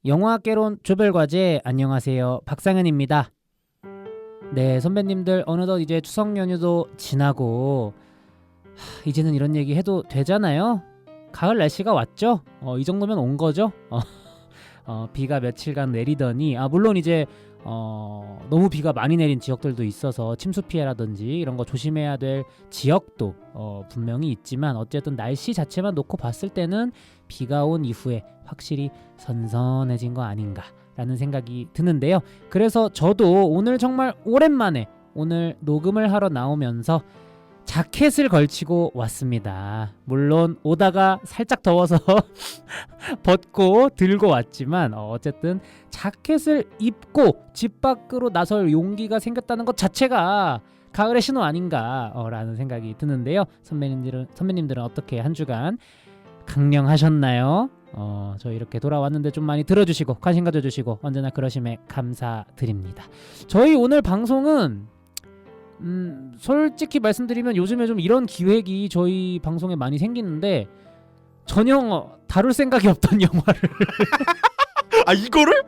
영화개론 조별과제 안녕하세요. 박상현입니다. 네, 선배님들 어느덧 이제 추석 연휴도 지나고 이제는 이런 얘기 해도 되잖아요. 가을 날씨가 왔죠? 이 정도면 온 거죠? 비가 며칠간 내리더니 물론 이제 너무 비가 많이 내린 지역들도 있어서 침수 피해라든지 이런 거 조심해야 될 지역도 분명히 있지만 어쨌든 날씨 자체만 놓고 봤을 때는 비가 온 이후에 확실히 선선해진 거 아닌가라는 생각이 드는데요. 그래서 저도 오늘 정말 오랜만에 오늘 녹음을 하러 나오면서 자켓을 걸치고 왔습니다. 물론 오다가 살짝 더워서 벗고 들고 왔지만 어쨌든 자켓을 입고 집 밖으로 나설 용기가 생겼다는 것 자체가 가을의 신호 아닌가라는 생각이 드는데요. 선배님들은 어떻게 한 주간 강령하셨나요? 저희 이렇게 돌아왔는데 좀 많이 들어주시고 관심 가져주시고 언제나 그러심에 감사드립니다. 저희 오늘 방송은 솔직히 말씀드리면 요즘에 좀 이런 기획이 저희 방송에 많이 생기는데 전혀 다룰 생각이 없던 영화를 이거를?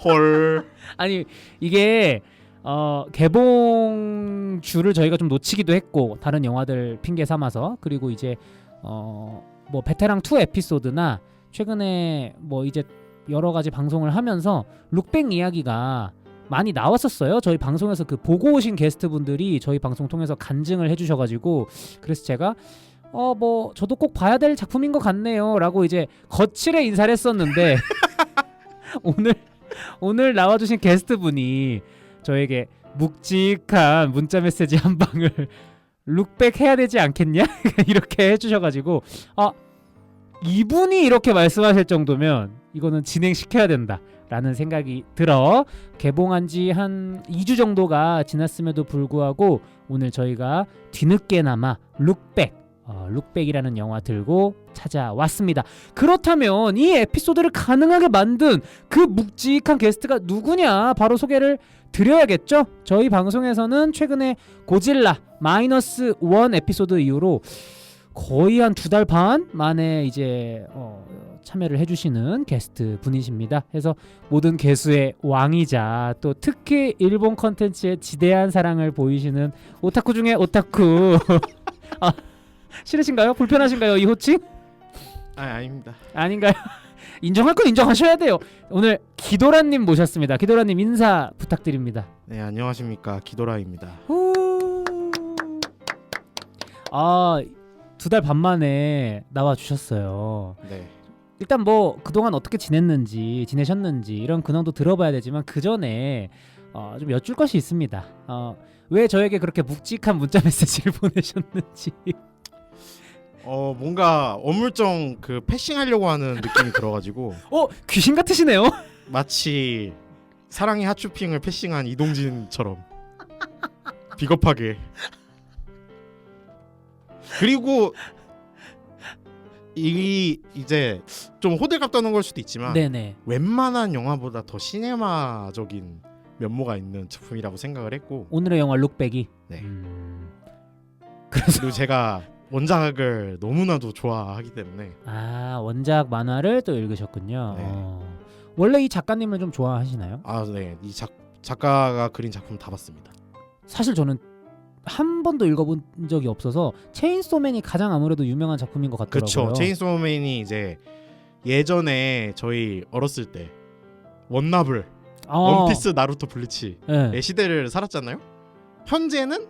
헐. 아니 이게 개봉주를 저희가 좀 놓치기도 했고 다른 영화들 핑계 삼아서 그리고 이제 뭐 베테랑 2 에피소드나 최근에 뭐 이제 여러 가지 방송을 하면서 룩백 이야기가 많이 나왔었어요. 저희 방송에서 그 보고 오신 게스트분들이 저희 방송 통해서 간증을 해주셔가지고 그래서 제가 뭐 저도 꼭 봐야 될 작품인 것 같네요 라고 이제 거칠게 인사를 했었는데 오늘 나와주신 게스트분이 저에게 묵직한 문자 메시지 한 방을 룩백 해야 되지 않겠냐 이렇게 해주셔가지고 이분이 이렇게 말씀하실 정도면 이거는 진행시켜야 된다 라는 생각이 들어 개봉한 지 한 2주 정도가 지났음에도 불구하고 오늘 저희가 뒤늦게나마 룩백이라는 영화 들고 찾아왔습니다. 그렇다면 이 에피소드를 가능하게 만든 그 묵직한 게스트가 누구냐 바로 소개를 드려야겠죠. 저희 방송에서는 최근에 고질라 -1 에피소드 이후로 거의 한 2달 반 만에 이제 참여를 해주시는 게스트 분이십니다. 그래서 모든 개수의 왕이자 또 특히 일본 컨텐츠에 지대한 사랑을 보이시는 오타쿠 중에 오타쿠. 싫으신가요? 불편하신가요? 이 호칭? 아닙니다. 아닌가요? 인정할 건 인정하셔야 돼요. 오늘 기도라님 모셨습니다. 기도라님 인사 부탁드립니다. 네, 안녕하십니까, 기도라입니다. 2달 반 만에 나와주셨어요. 네. 일단 뭐 그동안 어떻게 지내셨는지 이런 근황도 들어봐야 되지만 그 전에 좀 여쭐 것이 있습니다. 왜 저에게 그렇게 묵직한 문자 메시지를 보내셨는지. 뭔가 어물쩡 그 패싱하려고 하는 느낌이 들어가지고 귀신 같으시네요. 마치 사랑의 핫쇼핑을 패싱한 이동진처럼 비겁하게. 그리고 이제 좀 호들갑 떠는 걸 수도 있지만 네네. 웬만한 영화보다 더 시네마적인 면모가 있는 작품이라고 생각을 했고 오늘의 영화 룩백이. 네. 그래서 그리고 제가 원작을 너무나도 좋아하기 때문에 원작 만화를 또 읽으셨군요. 네. 원래 이 작가님을 좀 좋아하시나요? 네. 이 작가가 그린 작품 다 봤습니다. 사실 저는 한 번도 읽어본 적이 없어서 체인소맨이 가장 아무래도 유명한 작품인 것 같더라고요. 그렇죠. 체인소맨이 이제 예전에 저희 어렸을 때 원나블, 원피스, 나루토, 블리치의 네. 시대를 살았잖아요. 현재는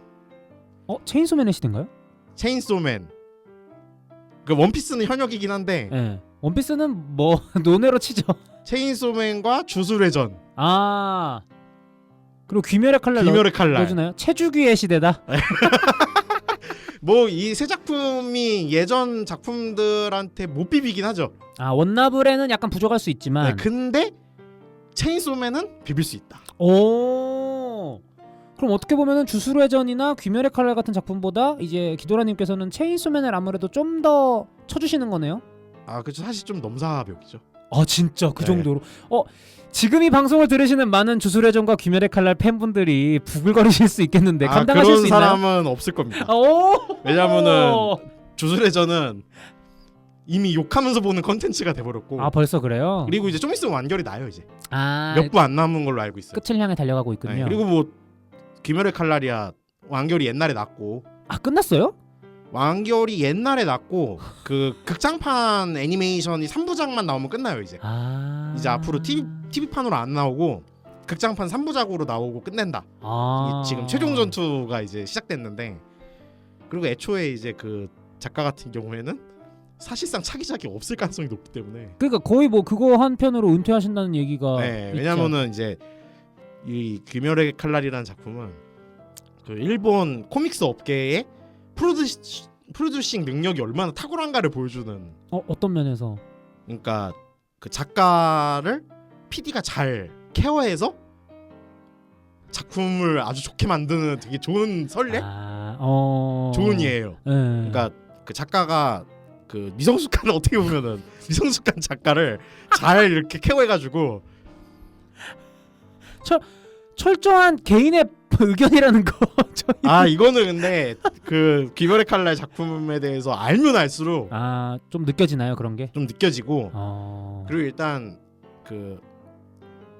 체인소맨의 시대인가요? 체인소맨. 그 원피스는 현역이긴 한데 네. 원피스는 뭐 논외로 치죠. 체인소맨과 주술회전. 그리고 귀멸의 칼날 넣어주나요? 체주귀의 시대다. 뭐 이 세 작품이 예전 작품들한테 못 비비긴 하죠. 원나블에는 약간 부족할 수 있지만. 네, 근데 체인소맨은 비빌 수 있다. 그럼 어떻게 보면은 주술회전이나 귀멸의 칼날 같은 작품보다 이제 기도라님께서는 체인소맨을 아무래도 좀 더 쳐주시는 거네요. 그렇죠. 사실 좀 넘사벽이죠. 진짜 그 네. 정도로. 지금 이 방송을 들으시는 많은 주술회전과 귀멸의 칼날 팬분들이 부글거리실 수 있겠는데 감당하실 그런 수 있나요? 사람은 없을 겁니다. 오! 왜냐면은 주술회전은 이미 욕하면서 보는 컨텐츠가 돼버렸고. 아 벌써 그래요? 그리고 이제 좀 있으면 완결이 나요 이제. 아 몇 부 안 남은 걸로 알고 있어요. 끝을 향해 달려가고 있군요. 네, 그리고 뭐 귀멸의 칼날이야 완결이 옛날에 났고. 아 끝났어요? 완결이 옛날에 났고 그 극장판 애니메이션이 3부작만 나오면 끝나요 이제. 아 이제 앞으로 TV판으로 안 나오고 극장판 3부작으로 나오고 끝낸다. 아 이게 지금 최종 전투가 이제 시작됐는데, 그리고 애초에 이제 그 작가 같은 경우에는 사실상 차기작이 없을 가능성이 높기 때문에. 그러니까 거의 뭐 그거 한 편으로 은퇴하신다는 얘기가 네, 있죠. 왜냐면은 이제 이 귀멸의 칼날이라는 작품은 그 일본 코믹스 업계의 프로듀싱 능력이 얼마나 탁월한가를 보여주는. 어떤 면에서? 그러니까 그 작가를 PD가 잘 케어해서 작품을 아주 좋게 만드는 되게 좋은 설례? 좋은 예예요. 네. 그러니까 그 작가가 그 미성숙한 어떻게 보면은 미성숙한 작가를 잘 이렇게 케어해가지고. 철저한 개인의 의견이라는 거. 아 이거는 근데 그 귀멸의 칼날 작품에 대해서 알면 알수록 좀 느껴지나요 그런 게? 좀 느껴지고. 그리고 일단 그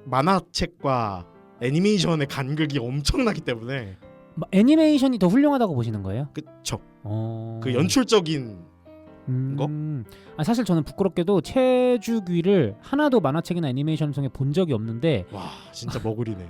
만화책과 애니메이션의 간극이 엄청나기 때문에. 애니메이션이 더 훌륭하다고 보시는 거예요? 그쵸. 그 연출적인 거? 사실 저는 부끄럽게도 채주귀를 하나도 만화책이나 애니메이션을 통해 본 적이 없는데. 와 진짜 머글이네.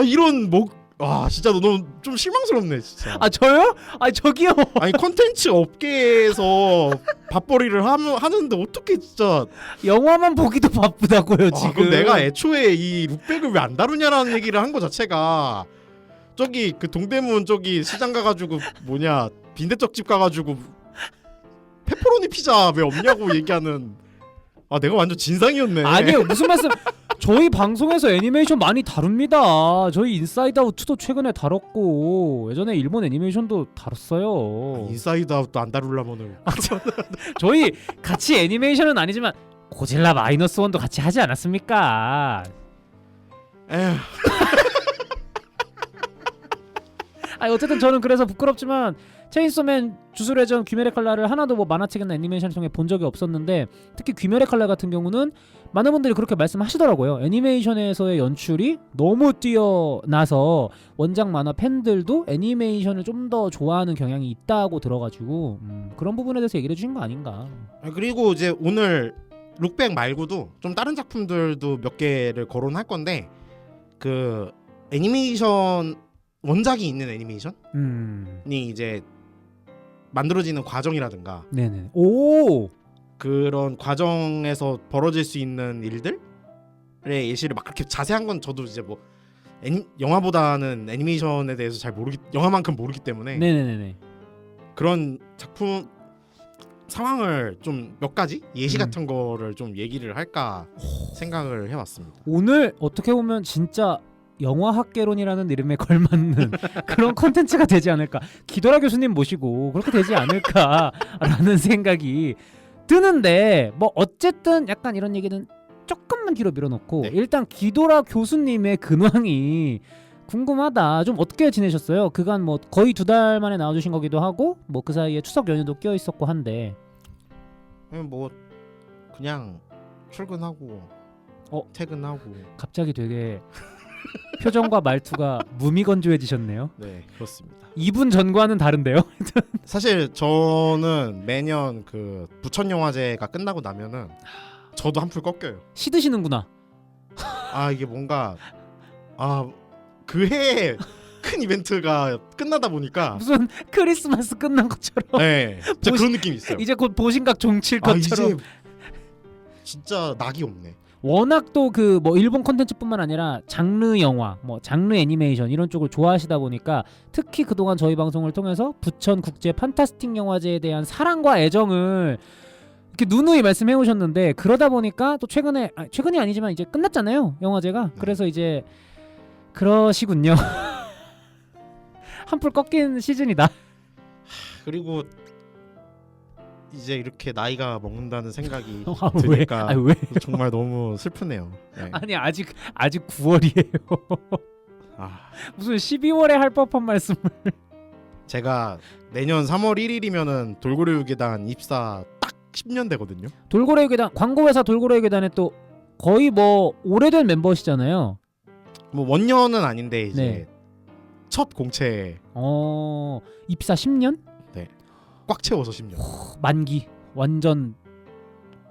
이런 와 진짜 너무 좀 실망스럽네 진짜. 저요? 저기요. 아니 콘텐츠 업계에서 밥벌이를 하는데 어떻게 진짜 영화만 보기도 바쁘다고요 지금. 그럼 내가 애초에 이 룩백을 왜 안 다루냐라는 얘기를 한 거 자체가, 저기 그 동대문 저기 시장 가가지고 뭐냐 빈대떡집 가가지고 페퍼로니 피자 왜 없냐고 얘기하는. 내가 완전 진상이었네. 아니요 무슨 말씀. 저희 방송에서 애니메이션 많이 다룹니다. 저희 인사이드 아웃 2도 최근에 다뤘고 예전에 일본 애니메이션도 다뤘어요. 인사이드 아웃도 안 다루려면은. 저희 같이 애니메이션은 아니지만 고질라 마이너스 원도 같이 하지 않았습니까? 에휴. 어쨌든 저는 그래서 부끄럽지만 체인소맨 주술회전 귀멸의 칼날을 하나도 뭐 만화책이나 애니메이션을 통해 본 적이 없었는데, 특히 귀멸의 칼날 같은 경우는 많은 분들이 그렇게 말씀하시더라고요. 애니메이션에서의 연출이 너무 뛰어나서 원작 만화 팬들도 애니메이션을 좀 더 좋아하는 경향이 있다고 들어가지고 그런 부분에 대해서 얘기를 해주신 거 아닌가. 그리고 이제 오늘 룩백 말고도 좀 다른 작품들도 몇 개를 거론할 건데, 그 애니메이션 원작이 있는 애니메이션이 이제 만들어지는 과정이라든가 네네. 오 그런 과정에서 벌어질 수 있는 일들의 예시를 막 그렇게 자세한 건 저도 이제 뭐 영화보다는 애니메이션에 대해서 잘 영화만큼 모르기 때문에 네네네네. 그런 작품 상황을 좀 몇 가지 예시 같은 거를 좀 얘기를 할까 생각을 해봤습니다. 오늘 어떻게 보면 진짜 영화학개론이라는 이름에 걸맞는 그런 컨텐츠가 되지 않을까. 기도라 교수님 모시고 그렇게 되지 않을까라는 생각이 드는데, 뭐 어쨌든 약간 이런 얘기는 조금만 뒤로 밀어놓고 일단 기도라 교수님의 근황이 궁금하다. 좀 어떻게 지내셨어요? 그간 뭐 거의 2달 만에 나와주신 거기도 하고 뭐 그 사이에 추석 연휴도 껴 있었고 한데. 뭐 그냥 출근하고 퇴근하고. 갑자기 되게 표정과 말투가 무미건조해지셨네요. 네 그렇습니다. 2분 전과는 다른데요? 사실 저는 매년 그 부천영화제가 끝나고 나면은 저도 한풀 꺾여요. 시드시는구나. 이게 뭔가 그 해에 큰 이벤트가 끝나다 보니까 무슨 크리스마스 끝난 것처럼. 네 진짜 그런 느낌이 있어요. 이제 곧 보신각 종칠 것처럼. 이제 진짜 낙이 없네. 워낙 또 그 뭐 일본 컨텐츠뿐만 아니라 장르 영화, 뭐 장르 애니메이션 이런 쪽을 좋아하시다 보니까 특히 그동안 저희 방송을 통해서 부천 국제 판타스틱 영화제에 대한 사랑과 애정을 이렇게 누누이 말씀해 오셨는데, 그러다 보니까 또 최근이 아니지만 이제 끝났잖아요 영화제가. 그래서 이제 그러시군요. 한풀 꺾인 시즌이다. 그리고 이제 이렇게 나이가 먹는다는 생각이 왜? 드니까 왜? 정말 너무 슬프네요. 네. 아니 아직 9월이에요. 아, 무슨 12월에 할 법한 말씀을. 제가 내년 3월 1일이면은 돌고래 계단 입사 딱 10년 되거든요. 돌고래 계단 광고회사 돌고래 계단에 또 거의 뭐 오래된 멤버시잖아요. 뭐 원년은 아닌데 이제 네. 첫 공채 입사 10년? 꽉 채워서 10년. 만기 완전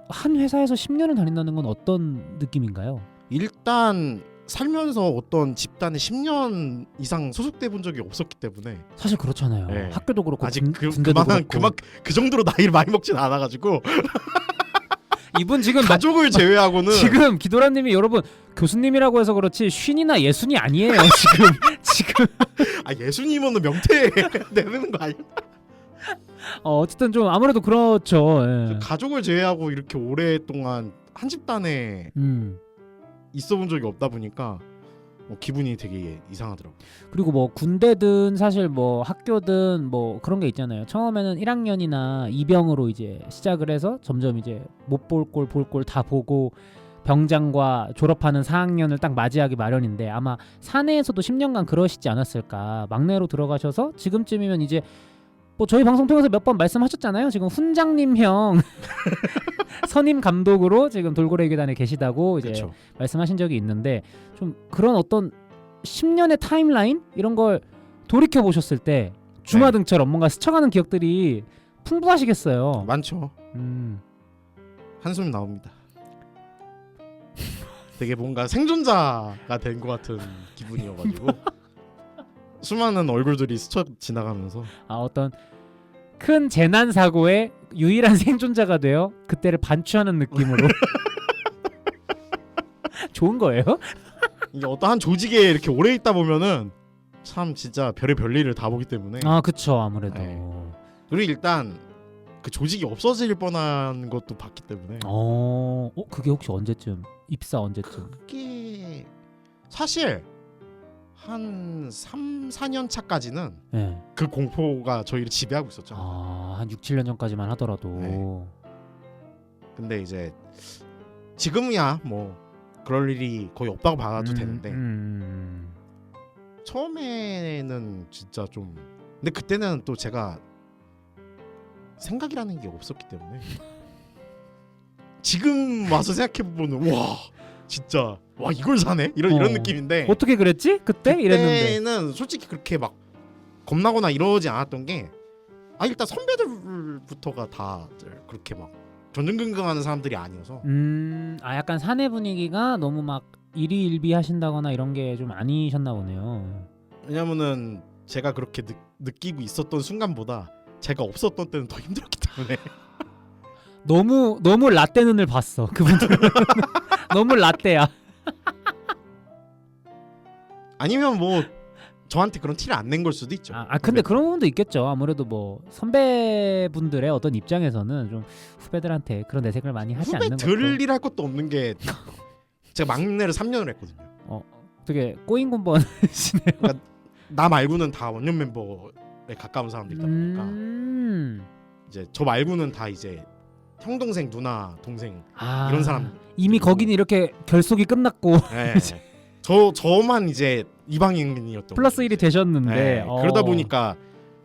한 회사에서 10년을 다닌다는 건 어떤 느낌인가요? 일단 살면서 어떤 집단에 10년 이상 소속돼 본 적이 없었기 때문에 사실 그렇잖아요. 네. 학교도 그렇고 아직 군대도 그렇고. 그 정도로 나이를 많이 먹진 않아가지고 이분 지금 가족을 제외하고는 지금 기도라님이 여러분 교수님이라고 해서 그렇지 쉰이나 예순이 아니에요. 지금 아 예수님은 명태 내는 거 아니야? 어쨌든 좀 아무래도 그렇죠. 예. 가족을 제외하고 이렇게 오랫동안 한 집단에 있어본 적이 없다 보니까 기분이 되게 이상하더라고. 그리고 뭐 군대든 사실 뭐 학교든 뭐 그런 게 있잖아요. 처음에는 1학년이나 입영으로 이제 시작을 해서 점점 이제 못 볼 꼴 볼 꼴 다 보고 병장과 졸업하는 4학년을 딱 맞이하기 마련인데 아마 사내에서도 10년간 그러시지 않았을까. 막내로 들어가셔서 지금쯤이면 이제 뭐 저희 방송 통해서 몇 번 말씀하셨잖아요. 지금 훈장님형 선임 감독으로 지금 돌고래 계단에 계시다고 이제 그쵸. 말씀하신 적이 있는데 좀 그런 어떤 10년의 타임라인 이런 걸 돌이켜 보셨을 때 주마등처럼 뭔가 스쳐가는 기억들이 풍부하시겠어요. 많죠. 한숨 나옵니다. 되게 뭔가 생존자가 된 것 같은 기분이어가지고 수많은 얼굴들이 스쳐 지나가면서 어떤 큰 재난 사고의 유일한 생존자가 되어 그때를 반추하는 느낌으로 좋은 거예요? 이게 어떠한 조직에 이렇게 오래 있다 보면은 참 진짜 별의 별일을 다 보기 때문에 그쵸 아무래도. 네. 그리고 일단 그 조직이 없어질 뻔한 것도 봤기 때문에 그게 혹시 언제쯤 입사 언제쯤? 그게 사실 한 3, 4년 차까지는 네. 그 공포가 저희를 지배하고 있었죠. 한 6, 7년 전까지만 하더라도. 네. 근데 이제 지금이야 뭐 그럴 일이 거의 없다고 봐도 되는데 처음에는 진짜 좀 근데 그때는 또 제가 생각이라는 게 없었기 때문에 지금 와서 생각해보면 와 진짜 와 이걸 사네? 이런 느낌인데 어떻게 그랬지? 그때 이랬는데. 그때는 솔직히 그렇게 막 겁나거나 이러지 않았던 게 일단 선배들부터가 다들 그렇게 막 전전긍긍하는 사람들이 아니어서 약간 사내 분위기가 너무 막 일희일비 하신다거나 이런 게 좀 아니셨나 보네요. 왜냐면은 제가 그렇게 느끼고 있었던 순간보다 제가 없었던 때는 더 힘들었기 때문에 너무 라떼 눈을 봤어 그분들. 너무 라떼야. 아니면 뭐 저한테 그런 티를 안 낸 걸 수도 있죠. 근데 그런 부분도 있겠죠. 아무래도 뭐 선배분들의 어떤 입장에서는 좀 후배들한테 그런 내색을 많이 하지 않는 것도. 후배들이랄 것도 없는 게 제가 막내를 3년을 했거든요. 되게 꼬인 군번이시네요. 그러니까 나 말고는 다 원년 멤버에 가까운 사람들이다 보니까 이제 저 말고는 다 이제 형 동생 누나 동생 이런 사람 이미 거기는 이렇게 결속이 끝났고 네. 저만 이제 이방인이었던 플러스 거죠, 1이 되셨는데 네. 그러다 보니까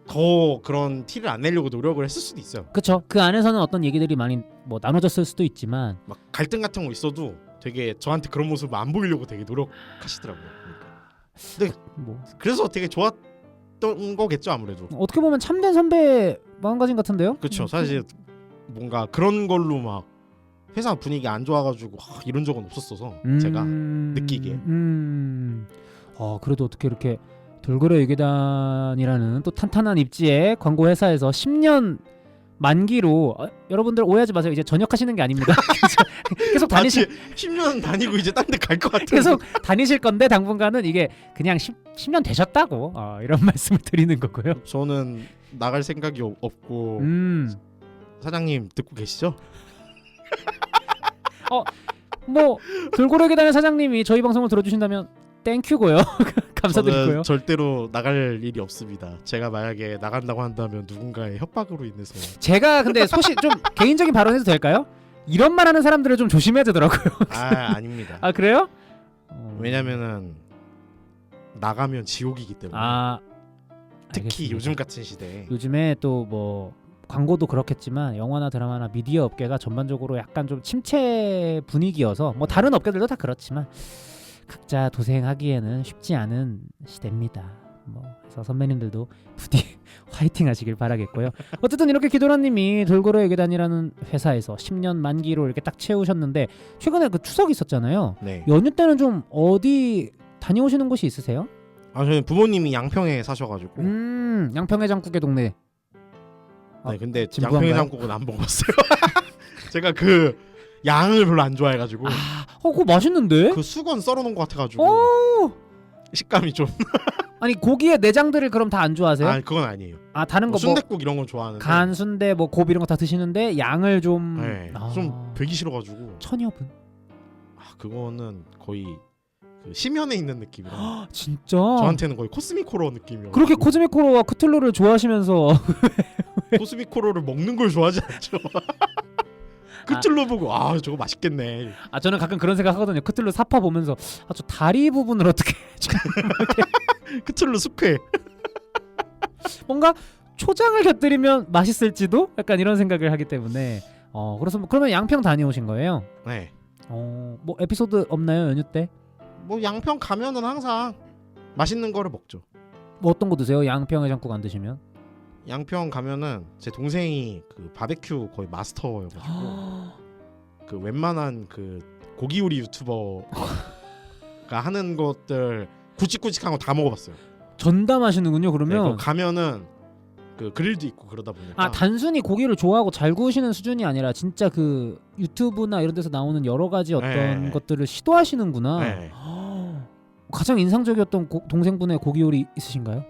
더 그런 티를 안 내려고 노력을 했을 수도 있어요. 그쵸. 그 안에서는 어떤 얘기들이 많이 뭐 나눠졌을 수도 있지만 막 갈등 같은 거 있어도 되게 저한테 그런 모습을 안 보이려고 되게 노력하시더라고요. 그러니까. 근데 뭐 그래서 되게 좋았던 거겠죠 아무래도. 어떻게 보면 참된 선배 마음가짐 같은데요? 그렇죠. 사실 뭔가 그런 걸로 막 회사 분위기 안 좋아가지고 이런 적은 없었어서 제가 느끼기에. 그래도 어떻게 이렇게 돌고래 유괴단이라는 또 탄탄한 입지의 광고 회사에서 10년 만기로 여러분들 오해하지 마세요. 이제 전역하시는 게 아닙니다. 계속 다니실 10년 다니고 이제 딴 데 갈 것 같아요. 계속 다니실 건데 당분간은 이게 그냥 10년 되셨다고 이런 말씀을 드리는 거고요. 저는 나갈 생각이 없고 사장님 듣고 계시죠? 뭐 돌고래 유괴단의 사장님이 저희 방송을 들어주신다면 땡큐고요. 감사드리고요. 저는 절대로 나갈 일이 없습니다. 제가 만약에 나간다고 한다면 누군가의 협박으로 인해서. 제가 근데 소식 좀 개인적인 발언해도 될까요? 이런 말하는 사람들을 좀 조심해야 되더라고요. 아닙니다. 그래요? 왜냐면은 나가면 지옥이기 때문에. 특히 알겠습니다. 요즘 같은 시대에. 요즘에 또 뭐 광고도 그렇겠지만 영화나 드라마나 미디어 업계가 전반적으로 약간 좀 침체 분위기여서 뭐 다른 업계들도 다 그렇지만 각자 도생하기에는 쉽지 않은 시대입니다. 뭐 그래서 선배님들도 부디 화이팅 하시길 바라겠고요. 어쨌든 이렇게 기도라님이 돌고래의 계단이라는 회사에서 10년 만기로 이렇게 딱 채우셨는데 최근에 그 추석 있었잖아요. 네. 연휴 때는 좀 어디 다녀오시는 곳이 있으세요? 아 저는 부모님이 양평에 사셔가지고. 양평의 장국의 동네. 네, 근데 진부한가요? 양평의 장국은 안 먹었어요. 제가 그 양을 별로 안 좋아해가지고 그거 맛있는데? 그 수건 썰어놓은 것 같아가지고 오! 식감이 좀. 아니 고기의 내장들을 그럼 다 안 좋아하세요? 아 그건 아니에요. 아 다른 거 뭐 순댓국 이런 건 좋아하는데. 간, 순대, 뭐 고비 이런 거 다 드시는데 양을 좀 네, 좀 되기 싫어가지고. 천여분. 아 그거는 거의 그 심연에 있는 느낌이라. 진짜? 저한테는 거의 코스미코로 느낌이요. 그렇게 코즈미코로와 크툴루를 좋아하시면서 코스미코로를 먹는 걸 좋아하지 않죠. 크툴루 보고 아 저거 맛있겠네. 아 저는 가끔 그런 생각 하거든요. 크툴루 사파 보면서 아 저 다리 부분을 어떻게 크툴루 숙회. 뭔가 초장을 곁들이면 맛있을지도 약간 이런 생각을 하기 때문에 그래서 그러면 양평 다녀오신 거예요? 네. 뭐 에피소드 없나요 연휴 때? 뭐 양평 가면은 항상 맛있는 거를 먹죠. 뭐 어떤 거 드세요? 양평 해장국 안 드시면? 양평 가면은 제 동생이 그 바베큐 거의 마스터여가지고 그 웬만한 그 고기 요리 유튜버가 하는 것들 굵직굵직한 거 다 먹어봤어요. 전담하시는군요. 네, 그러면 그거 가면은 그 그릴도 있고 그러다 보니까. 단순히 고기를 좋아하고 잘 구우시는 수준이 아니라 진짜 그 유튜브나 이런 데서 나오는 여러 가지 어떤 네. 것들을 시도하시는구나. 네. 가장 인상적이었던 동생분의 고기 요리 있으신가요?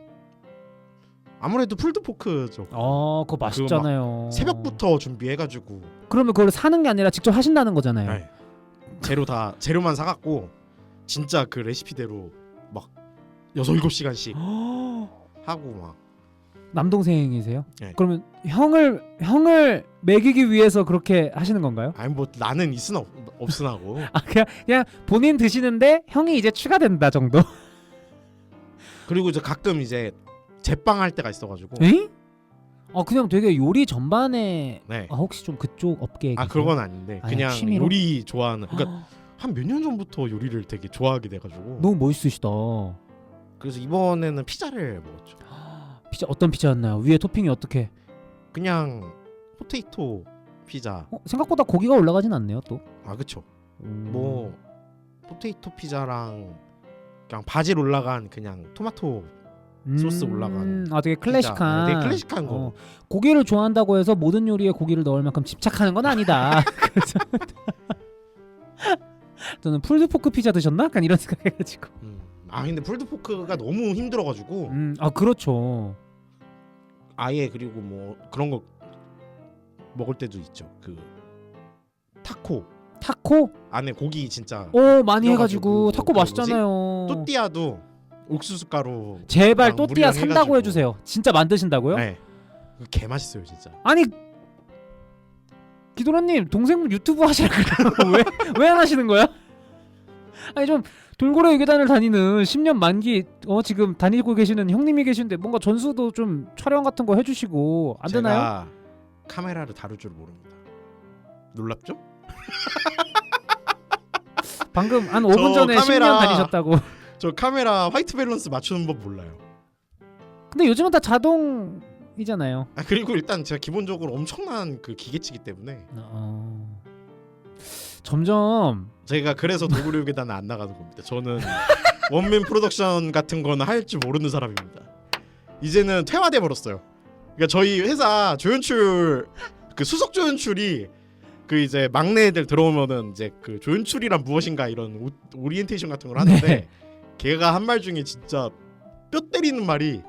아무래도 풀드포크죠. 그거 맛있잖아요. 새벽부터 준비해가지고. 그러면 그걸 사는 게 아니라 직접 하신다는 거잖아요. 네. 재료만 사갖고 진짜 그 레시피대로 막 6-7시간씩 하고 막. 남동생이세요? 네. 그러면 형을 먹이기 위해서 그렇게 하시는 건가요? 아니 뭐 나는 있으나 없으나고. 그냥 본인 드시는데 형이 이제 추가된다 정도. 그리고 이제 가끔 이제 제빵 할 때가 있어가지고. 에이? 그냥 되게 요리 전반에 네. 혹시 좀 그쪽 업계에 계세요? 그건 아닌데 그냥 취미로? 요리 좋아하는. 그러니까 한 몇 년 전부터 요리를 되게 좋아하게 돼가지고. 너무 멋있으시다. 그래서 이번에는 피자를 먹었죠. 피자 어떤 피자였나요? 위에 토핑이 어떻게? 그냥 포테이토 피자. 생각보다 고기가 올라가진 않네요 또. 아 그쵸. 뭐 포테이토 피자랑 그냥 바질 올라간 그냥 토마토 소스 올라간. 되게 클래식한. 되게 클래식한 거. 고기를 좋아한다고 해서 모든 요리에 고기를 넣을 만큼 집착하는 건 아니다. 그래서 저는 풀드포크 피자 드셨나? 약간 이런 생각해가지고. 근데 풀드포크가 너무 힘들어가지고. 그렇죠. 아예 그리고 뭐 그런 거 먹을 때도 있죠. 그 타코 안에 고기 진짜 많이 해가지고 타코 그 맛있잖아요. 또띠아도 옥수수 가루. 제발 또띠아 산다고 해가지고. 해주세요. 진짜 만드신다고요? 네. 개 맛있어요 진짜. 아니 기도라님 동생분 유튜브 하시라 그래요. 왜 안 하시는 거야? 아니 좀 돌고래 의계단을 다니는 10년 만기 지금 다니고 계시는 형님이 계신데 뭔가 전수도 좀 촬영 같은 거 해주시고 안 되나요? 제가 카메라를 다룰 줄 모릅니다. 놀랍죠? 방금 한 5분 전에 카메라- 10년 다니셨다고. 저 카메라 화이트 밸런스 맞추는 법 몰라요. 근데 요즘은 다 자동이잖아요. 그리고 일단 제가 기본적으로 엄청난 그 기계치기 때문에 점점 제가 그래서 돌고래 계단은 안 나가는 겁니다. 저는 원맨 프로덕션 같은 거는 할 줄 모르는 사람입니다. 이제는 퇴화돼 버렸어요. 그러니까 저희 회사 조연출 그 수석 조연출이 그 이제 막내 애들 들어오면은 이제 그 조연출이란 무엇인가 이런 오리엔테이션 같은 걸 하는데 네. 걔가 한 말 중에 진짜 뼈 때리는 말이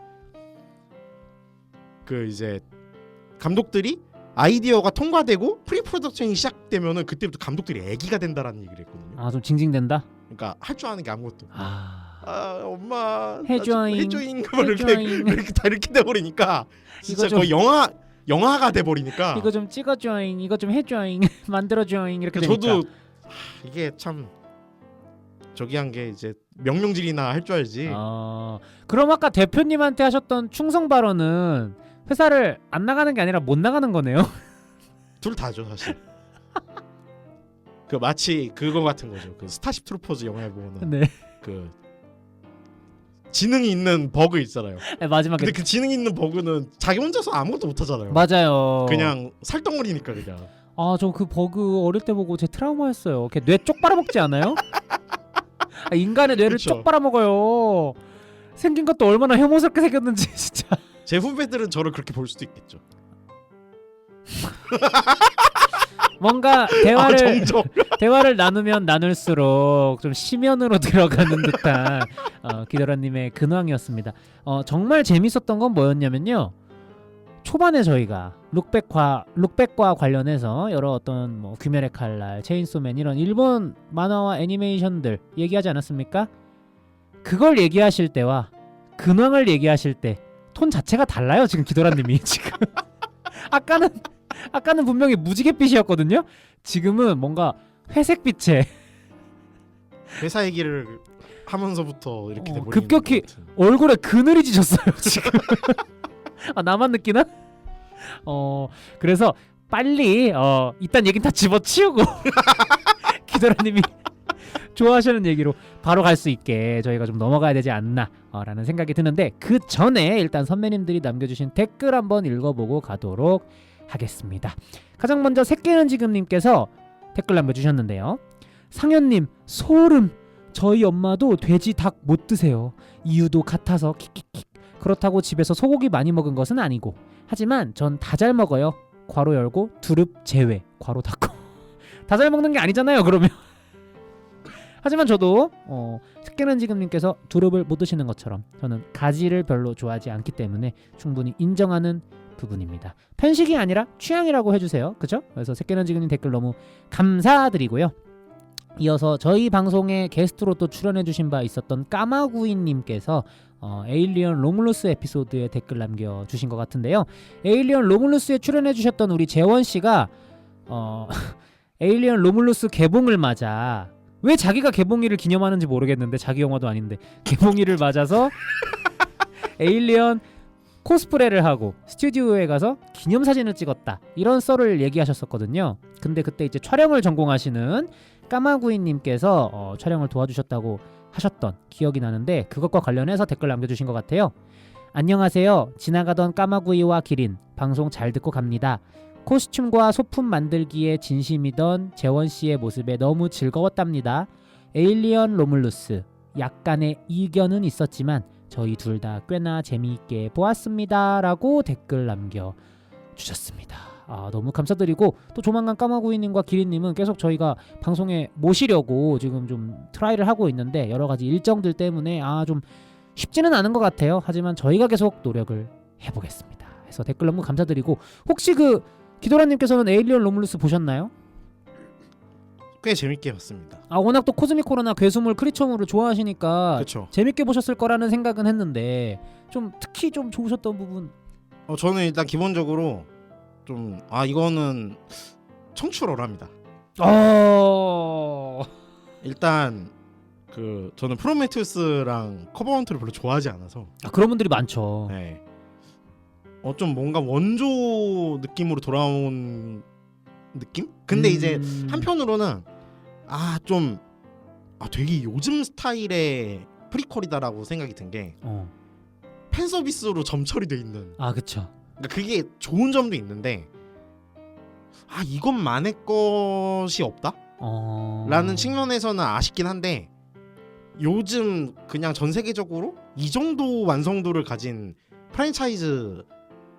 그 이제 감독들이 아이디어가 통과되고 프리 프로덕션이 시작되면은 그때부터 감독들이 애기가 된다라는 얘기를 했거든요. 좀 징징댄다. 그러니까 할 줄 아는 게 아무것도. 엄마 해줘잉. 해줘잉 이렇게 다 이렇게 돼 버리니까 진짜 거의 영화가 돼 버리니까. 이거 좀 찍어줘잉, 이거 좀 해줘잉, 만들어줘잉 이렇게 저도 되니까. 이게 참 저기 한 게 이제 명령질이나 할 줄 알지. 그럼 아까 대표님한테 하셨던 충성 발언은 회사를 안 나가는 게 아니라 못 나가는 거네요. 둘 다죠 사실. 그 마치 그거 같은 거죠. 그 스타쉽 트루퍼즈 영화에 보면 네. 그 지능이 있는 버그 있잖아요. 네, 마지막에. 근데 그 지능 있는 버그는 자기 혼자서 아무것도 못 하잖아요. 맞아요. 그냥 살덩어리니까 그냥. 저 그 버그 어릴 때 보고 제 트라우마였어요. 걔 뇌 쪽 빨아먹지 않아요? 인간의 뇌를 그쵸. 쪽 빨아먹어요. 생긴 것도 얼마나 혐오스럽게 생겼는지 진짜. 제 후배들은 저를 그렇게 볼 수도 있겠죠. 뭔가 정적. 대화를 나누면 나눌수록 좀 심연으로 들어가는 듯한 기도라님의 근황이었습니다. 정말 재밌었던 건 뭐였냐면요. 초반에 저희가 룩백과 관련해서 여러 어떤 뭐 귀멸의 칼날, 체인소맨 이런 일본 만화와 애니메이션들 얘기하지 않았습니까? 그걸 얘기하실 때와 근황을 얘기하실 때 톤 자체가 달라요. 지금 기도라님이 지금 아까는 분명히 무지갯빛이었거든요. 지금은 뭔가 회색빛에 회사 얘기를 하면서부터 이렇게 돼버리는 급격히 것 같은. 얼굴에 그늘이 지셨어요. 지금. 나만 느끼나? 그래서 빨리 이딴 얘기는 다 집어치우고 기도라님이 좋아하시는 얘기로 바로 갈 수 있게 저희가 좀 넘어가야 되지 않나 라는 생각이 드는데, 그 전에 일단 선배님들이 남겨주신 댓글 한번 읽어보고 가도록 하겠습니다. 가장 먼저 새끼는 지금님께서 댓글 남겨주셨는데요. 상현님 소름. 저희 엄마도 돼지 닭 못 드세요. 이유도 같아서 킥킥킥. 그렇다고 집에서 소고기 많이 먹은 것은 아니고, 하지만 전 다 잘 먹어요. 괄호 열고 두릅 제외 괄호 닫고. 다 잘 먹는 게 아니잖아요 그러면. 하지만 저도 특히는 지금님께서 두릅을 못 드시는 것처럼 저는 가지를 별로 좋아하지 않기 때문에 충분히 인정하는 부분입니다. 편식이 아니라 취향이라고 해주세요. 그죠? 그래서 새끼는 지금님 댓글 너무 감사드리고요. 이어서 저희 방송에 게스트로 또 출연해주신 바 있었던 까마구이님께서 에일리언 로뮬루스 에피소드에 댓글 남겨주신 것 같은데요. 에일리언 로뮬루스에 출연해주셨던 우리 재원씨가 에일리언 로뮬루스 개봉을 맞아, 왜 자기가 개봉일을 기념하는지 모르겠는데 자기 영화도 아닌데 개봉일을 맞아서 에일리언 코스프레를 하고 스튜디오에 가서 기념사진을 찍었다, 이런 썰을 얘기하셨었거든요. 근데 그때 이제 촬영을 전공하시는 까마구이님께서 촬영을 도와주셨다고 하셨던 기억이 나는데, 그것과 관련해서 댓글 남겨주신 것 같아요. 안녕하세요. 지나가던 까마구이와 기린 방송 잘 듣고 갑니다. 코스튬과 소품 만들기에 진심이던 재원씨의 모습에 너무 즐거웠답니다. 에일리언 로뮬루스 약간의 이견은 있었지만 저희 둘 다 꽤나 재미있게 보았습니다 라고 댓글 남겨주셨습니다. 너무 감사드리고, 또 조만간 까마구이님과 기린님은 계속 저희가 방송에 모시려고 지금 좀 트라이를 하고 있는데 여러가지 일정들 때문에 좀 쉽지는 않은 것 같아요. 하지만 저희가 계속 노력을 해보겠습니다. 그래서 댓글 너무 감사드리고, 혹시 기도라님께서는 에일리언 로뮬루스 보셨나요? 꽤 재밌게 봤습니다. 워낙 또 코즈믹 호러나 괴수물 크리처물을 좋아하시니까 그렇죠. 재밌게 보셨을 거라는 생각은 했는데, 좀 특히 좀 좋으셨던 부분. 저는 일단 기본적으로 좀 이거는 청출어랍니다. 일단 저는 프로메테우스랑 커버헌트를 별로 좋아하지 않아서. 그런 분들이 많죠. 네. 좀 뭔가 원조 느낌으로 돌아온 느낌? 근데 이제 한편으로는 되게 요즘 스타일의 프리퀄이다라고 생각이 든 게 팬서비스로 점철이 돼 있는. 그쵸. 그러니까 그게 좋은 점도 있는데 이것만의 것이 없다? 라는 측면에서는 아쉽긴 한데, 요즘 그냥 전 세계적으로 이 정도 완성도를 가진 프랜차이즈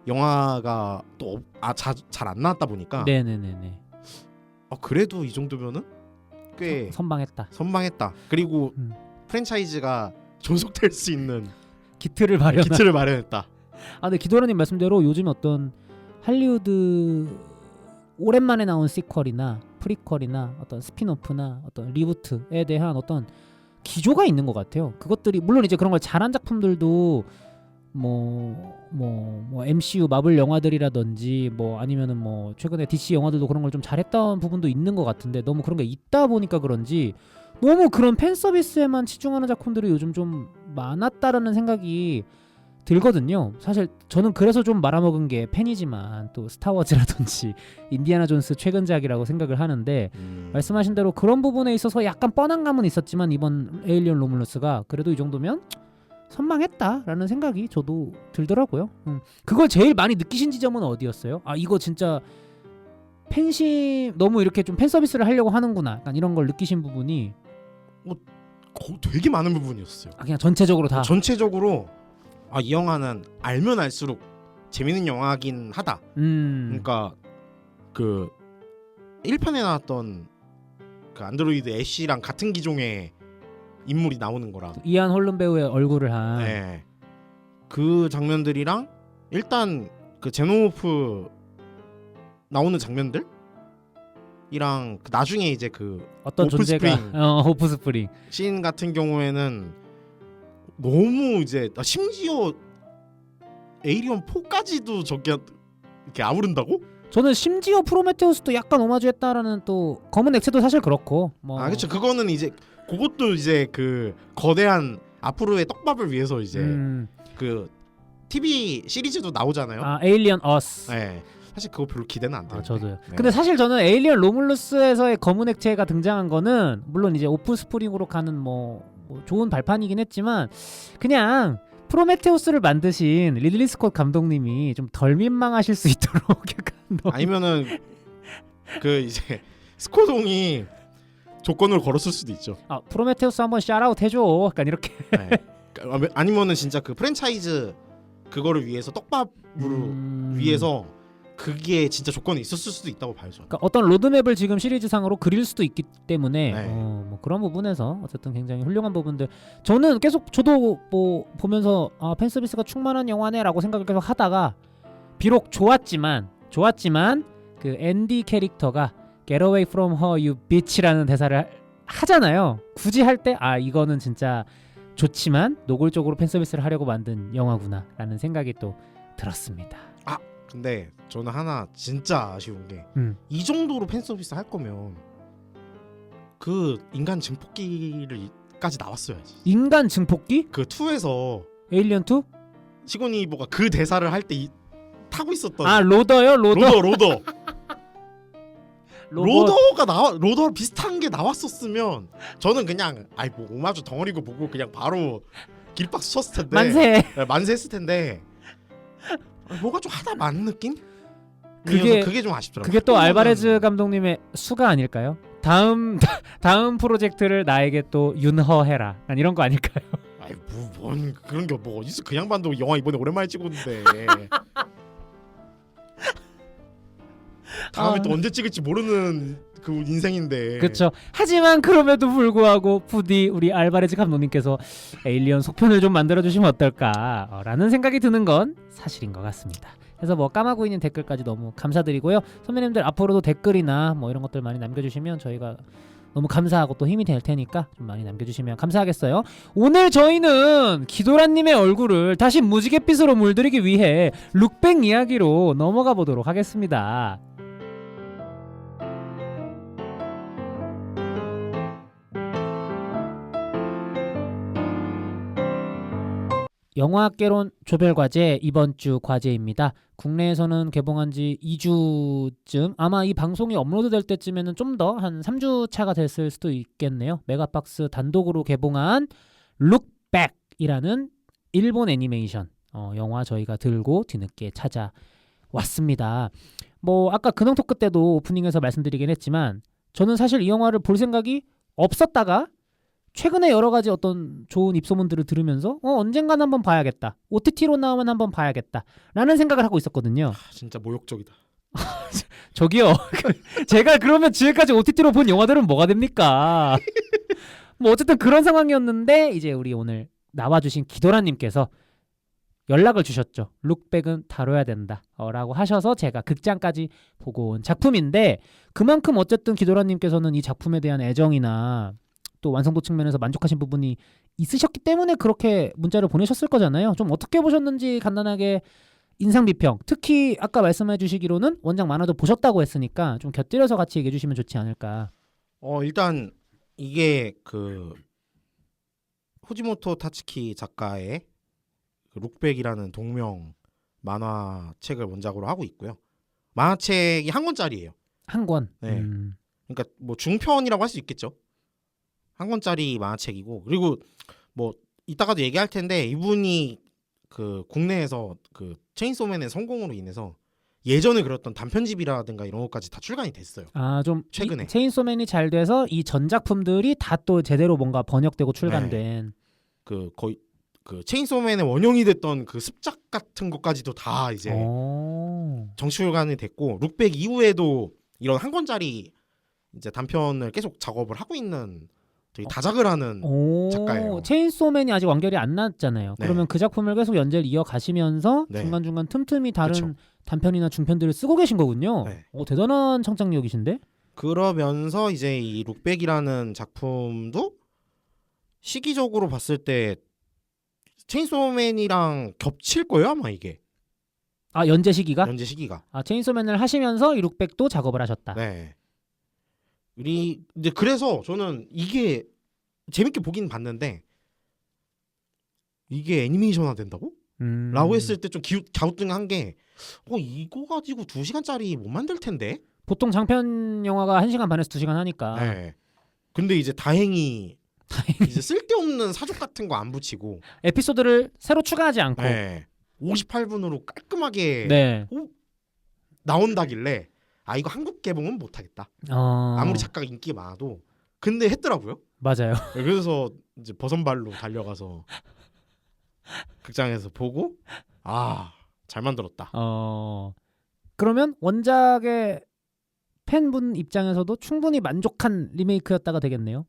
영화가 또 잘 안 나왔다 보니까 네네네네. 그래도 이 정도면은 꽤 선방했다. 그리고 프랜차이즈가 존속될 수 있는 기틀을 마련했다. 근데 기도라님 말씀대로 요즘 어떤 할리우드 오랜만에 나온 시퀄이나 프리퀄이나 어떤 스핀오프나 어떤 리부트에 대한 어떤 기조가 있는 것 같아요. 그것들이 물론 이제 그런 걸 잘한 작품들도 MCU 마블 영화들이라든지 아니면은 최근에 DC 영화들도 그런 걸 좀 잘했던 부분도 있는 것 같은데, 너무 그런 게 있다 보니까 그런지 너무 그런 팬 서비스에만 치중하는 작품들이 요즘 좀 많았다라는 생각이 들거든요. 사실 저는 그래서 좀 말아먹은 게 팬이지만 또 스타워즈라든지 인디아나 존스 최근작이라고 생각을 하는데 말씀하신 대로 그런 부분에 있어서 약간 뻔한 감은 있었지만 이번 에일리언 로뮬러스가 그래도 이 정도면 선망했다라는 생각이 저도 들더라고요. 그걸 제일 많이 느끼신 지점은 어디였어요? 아 이거 진짜 팬심 너무 이렇게 좀 팬 서비스를 하려고 하는구나. 약간 이런 걸 느끼신 부분이 되게 많은 부분이었어요. 그냥 전체적으로 다. 전체적으로 이 영화는 알면 알수록 재밌는 영화긴 하다. 그러니까 그 1편에 나왔던 그 안드로이드 애쉬랑 같은 기종의 인물이 나오는 거랑 이안 홀름 배우의 얼굴을 한. 네. 그 장면들이랑 일단 그 제노모프 나오는 장면들 이랑 그 나중에 이제 그 어떤 존재가 오프스프링 오프스프링 씬 같은 경우에는 너무 이제 심지어 에이리언 4까지도 저게 이렇게 아우른다고? 저는 심지어 프로메테우스도 약간 오마주했다라는 또 검은 액체도 사실 그렇고 뭐 그렇죠. 그거는 이제 그것도 이제 그 거대한 앞으로의 떡밥을 위해서 이제 그 TV 시리즈도 나오잖아요. 에일리언 어스. 네. 사실 그거 별로 기대는 안 돼요. 저도요. 네. 근데 사실 저는 에일리언 로뮬러스에서의 검은 액체가 등장한 거는 물론 이제 오프스프링으로 가는 뭐 좋은 발판이긴 했지만 그냥 프로메테우스를 만드신 리들리 스콧 감독님이 좀 덜 민망하실 수 있도록 약간 아니면은 그 이제 스코동이 조건을 걸었을 수도 있죠. 프로메테우스 한번 샤라웃 해줘. 약간 이렇게. 네. 아니면은 진짜 그 프랜차이즈 그거를 위해서 떡밥으로 위해서 그게 진짜 조건이 있었을 수도 있다고 봐야죠. 그러니까 어떤 로드맵을 지금 시리즈상으로 그릴 수도 있기 때문에 네. 뭐 그런 부분에서 어쨌든 굉장히 훌륭한 부분들. 저는 계속 저도 뭐 보면서 팬 서비스가 충만한 영화네라고 생각을 계속 하다가 비록 좋았지만 그 앤디 캐릭터가 Get away from her, you bitch라는 대사를 하잖아요. 굳이 할 때 이거는 진짜 좋지만 노골적으로 팬 서비스를 하려고 만든 영화구나라는 생각이 또 들었습니다. 근데 저는 하나 진짜 아쉬운 게 이 정도로 팬 서비스 할 거면 그 인간 증폭기를까지 나왔어야지. 인간 증폭기? 그 2에서 에일리언 2? 시고니 이보가 그 대사를 할 때 타고 있었던 로더요? 로더 로더 비슷한 게 나왔었으면 저는 그냥 뭐 오마주 덩어리고 보고 그냥 바로 길박수 쳤을 텐데 만세했을 텐데 뭐가 좀 하다 만 느낌? 그게 좀 아쉽더라고요. 그게 또 알바레즈 감독님의 수가 아닐까요? 다음 프로젝트를 나에게 또 윤허해라. 난 이런 거 아닐까요? 뭔 그런 게 뭐 어디서 그 양반도 영화 이번에 오랜만에 찍었는데 다음에 또 언제 찍을지 모르는 그 인생인데. 그렇죠. 하지만 그럼에도 불구하고 부디 우리 알바레즈 감독님께서 에일리언 속편을 좀 만들어주시면 어떨까라는 생각이 드는 건 사실인 것 같습니다. 그래서 뭐 까마고 있는 댓글까지 너무 감사드리고요. 선배님들 앞으로도 댓글이나 뭐 이런 것들 많이 남겨주시면 저희가 너무 감사하고 또 힘이 될 테니까 좀 많이 남겨주시면 감사하겠어요. 오늘 저희는 기도라님의 얼굴을 다시 무지갯빛으로 물들이기 위해 룩백 이야기로 넘어가 보도록 하겠습니다. 영화학개론 조별과제 이번 주 과제입니다. 국내에서는 개봉한 지 2주쯤 아마 이 방송이 업로드될 때쯤에는 좀 더 한 3주 차가 됐을 수도 있겠네요. 메가박스 단독으로 개봉한 룩백이라는 일본 애니메이션 영화 저희가 들고 뒤늦게 찾아왔습니다. 뭐 아까 근황 토크 때도 오프닝에서 말씀드리긴 했지만 저는 사실 이 영화를 볼 생각이 없었다가 최근에 여러 가지 어떤 좋은 입소문들을 들으면서 언젠간 한번 봐야겠다. OTT로 나오면 한번 봐야겠다. 라는 생각을 하고 있었거든요. 진짜 모욕적이다. 저기요. 제가 그러면 지금까지 OTT로 본 영화들은 뭐가 됩니까? 뭐 어쨌든 그런 상황이었는데 이제 우리 오늘 나와주신 기도라님께서 연락을 주셨죠. 룩백은 다뤄야 된다 라고 하셔서 제가 극장까지 보고 온 작품인데 그만큼 어쨌든 기도라님께서는 이 작품에 대한 애정이나 또 완성도 측면에서 만족하신 부분이 있으셨기 때문에 그렇게 문자를 보내셨을 거잖아요. 좀 어떻게 보셨는지 간단하게 인상 비평. 특히 아까 말씀해 주시기로는 원작 만화도 보셨다고 했으니까 좀 곁들여서 같이 얘기해 주시면 좋지 않을까. 일단 이게 그 호지모토 타츠키 작가의 그 룩백이라는 동명 만화책을 원작으로 하고 있고요. 만화책이 한 권짜리예요. 한 권. 네. 그러니까 뭐 중편이라고 할 수 있겠죠. 한 권짜리 만화책이고, 그리고 뭐 이따가도 얘기할 텐데 이분이 그 국내에서 그 체인소맨의 성공으로 인해서 예전에 그렸던 단편집이라든가 이런 것까지 다 출간이 됐어요. 좀 최근에. 체인소맨이 잘 돼서 이 전작품들이 다 또 제대로 뭔가 번역되고 출간된. 그 거의 그 체인소맨의 원형이 됐던 그 습작 같은 것까지도 다 이제 정출간이 됐고, 룩백 이후에도 이런 한 권짜리 이제 단편을 계속 작업을 하고 있는 되게 다작을 하는 작가예요. 체인소맨이 아직 완결이 안 났잖아요. 네. 그러면 그 작품을 계속 연재를 이어가시면서 네. 중간중간 틈틈이 다른 그쵸. 단편이나 중편들을 쓰고 계신 거군요. 네. 대단한 창작력이신데? 그러면서 이제 이 룩백이라는 작품도 시기적으로 봤을 때 체인소맨이랑 겹칠 거예요 아마 이게. 연재 시기가? 연재 시기가. 체인소맨을 하시면서 이 룩백도 작업을 하셨다. 네. 이제 그래서 저는 이게 재밌게 보긴 봤는데 이게 애니메이션화 된다고? 라고 했을 때 좀 갸우뚱한 게 이거 가지고 2시간짜리 못 만들 텐데. 보통 장편 영화가 1시간 반에서 2시간 하니까. 네. 근데 이제 다행히 이제 쓸데없는 사족 같은 거 안 붙이고 에피소드를 새로 추가하지 않고. 네. 58분으로 깔끔하게 네. 나온다길래 이거 한국 개봉은 못하겠다. 아무리 작가가 인기가 많아도. 근데 했더라고요. 맞아요. 그래서 이제 버선발로 달려가서 극장에서 보고 잘 만들었다. 그러면 원작의 팬분 입장에서도 충분히 만족한 리메이크였다가 되겠네요.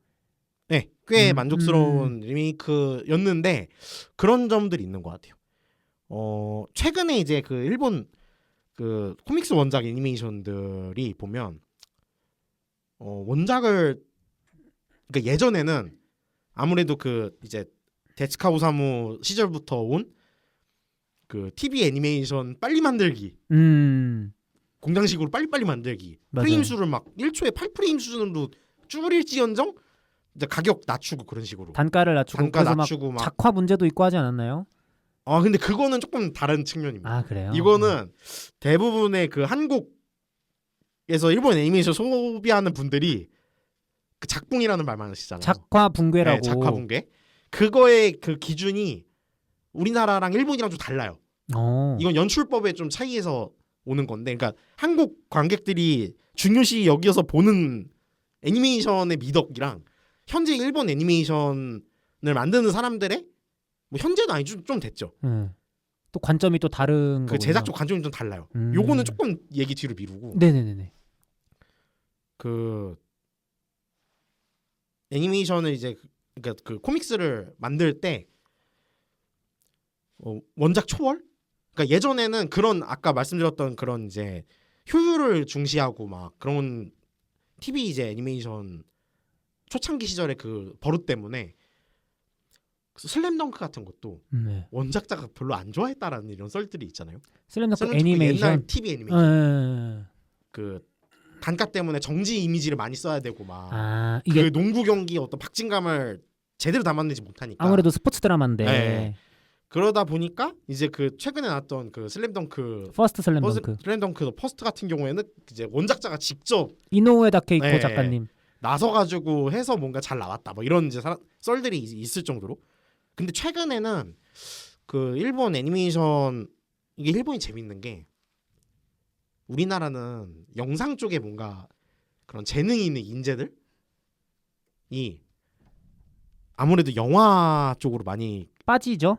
네, 꽤 만족스러운 리메이크였는데 그런 점들이 있는 것 같아요. 최근에 이제 그 일본 그 코믹스 원작 애니메이션들이 보면 원작을, 그러니까 예전에는 아무래도 그 이제 데츠카 오사무 시절부터 온 그 TV 애니메이션 빨리 만들기, 공장식으로 빨리빨리 만들기, 맞아요. 프레임 수를 막 1초에 8프레임 수준으로 줄일지언정 이제 가격 낮추고 그런 식으로 단가 그래서 낮추고 막 작화 문제도 있고 하지 않았나요? 근데 그거는 조금 다른 측면입니다. 그래요? 이거는 대부분의 그 한국에서 일본 애니메이션 소비하는 분들이 그 작붕이라는 말만 쓰잖아요. 작화 붕괴라고. 네, 작화 붕괴. 그거의 그 기준이 우리나라랑 일본이랑 좀 달라요. 이건 연출법의 좀 차이에서 오는 건데, 그러니까 한국 관객들이 중요시 여겨서 보는 애니메이션의 미덕이랑 현재 일본 애니메이션을 만드는 사람들의 뭐 현재는 아니죠, 좀 됐죠. 또 관점이 또 다른 그 거군요. 제작적 관점이 좀 달라요. 요거는 조금 얘기 뒤로 미루고. 네네네네. 그 애니메이션을 이제 그러니까 그 코믹스를 만들 때 원작 초월? 그러니까 예전에는 그런 아까 말씀드렸던 그런 이제 효율을 중시하고 막 그런 TV 이제 애니메이션 초창기 시절의 그 버릇 때문에 슬램덩크 같은 것도 원작자가 별로 안 좋아했다라는 이런 썰들이 있잖아요. 슬램덩크 애니메이션, 옛날 TV 애니메이션. 그 단가 때문에 정지 이미지를 많이 써야 되고 막 이게 그 농구 경기 어떤 박진감을 제대로 담아내지 못하니까 아무래도 스포츠 드라마인데. 네. 그러다 보니까 이제 그 최근에 나왔던 그 슬램덩크 퍼스트 슬램덩크. 슬램덩크 퍼스트 같은 경우에는 이제 원작자가 직접 이노우에 다케이코 네. 작가님 나서 가지고 해서 뭔가 잘 나왔다 뭐 이런 이제 썰들이 있을 정도로. 근데 최근에는 그 일본 애니메이션, 이게 일본이 재밌는 게 우리나라는 영상 쪽에 뭔가 그런 재능이 있는 인재들이 아무래도 영화 쪽으로 많이 빠지죠.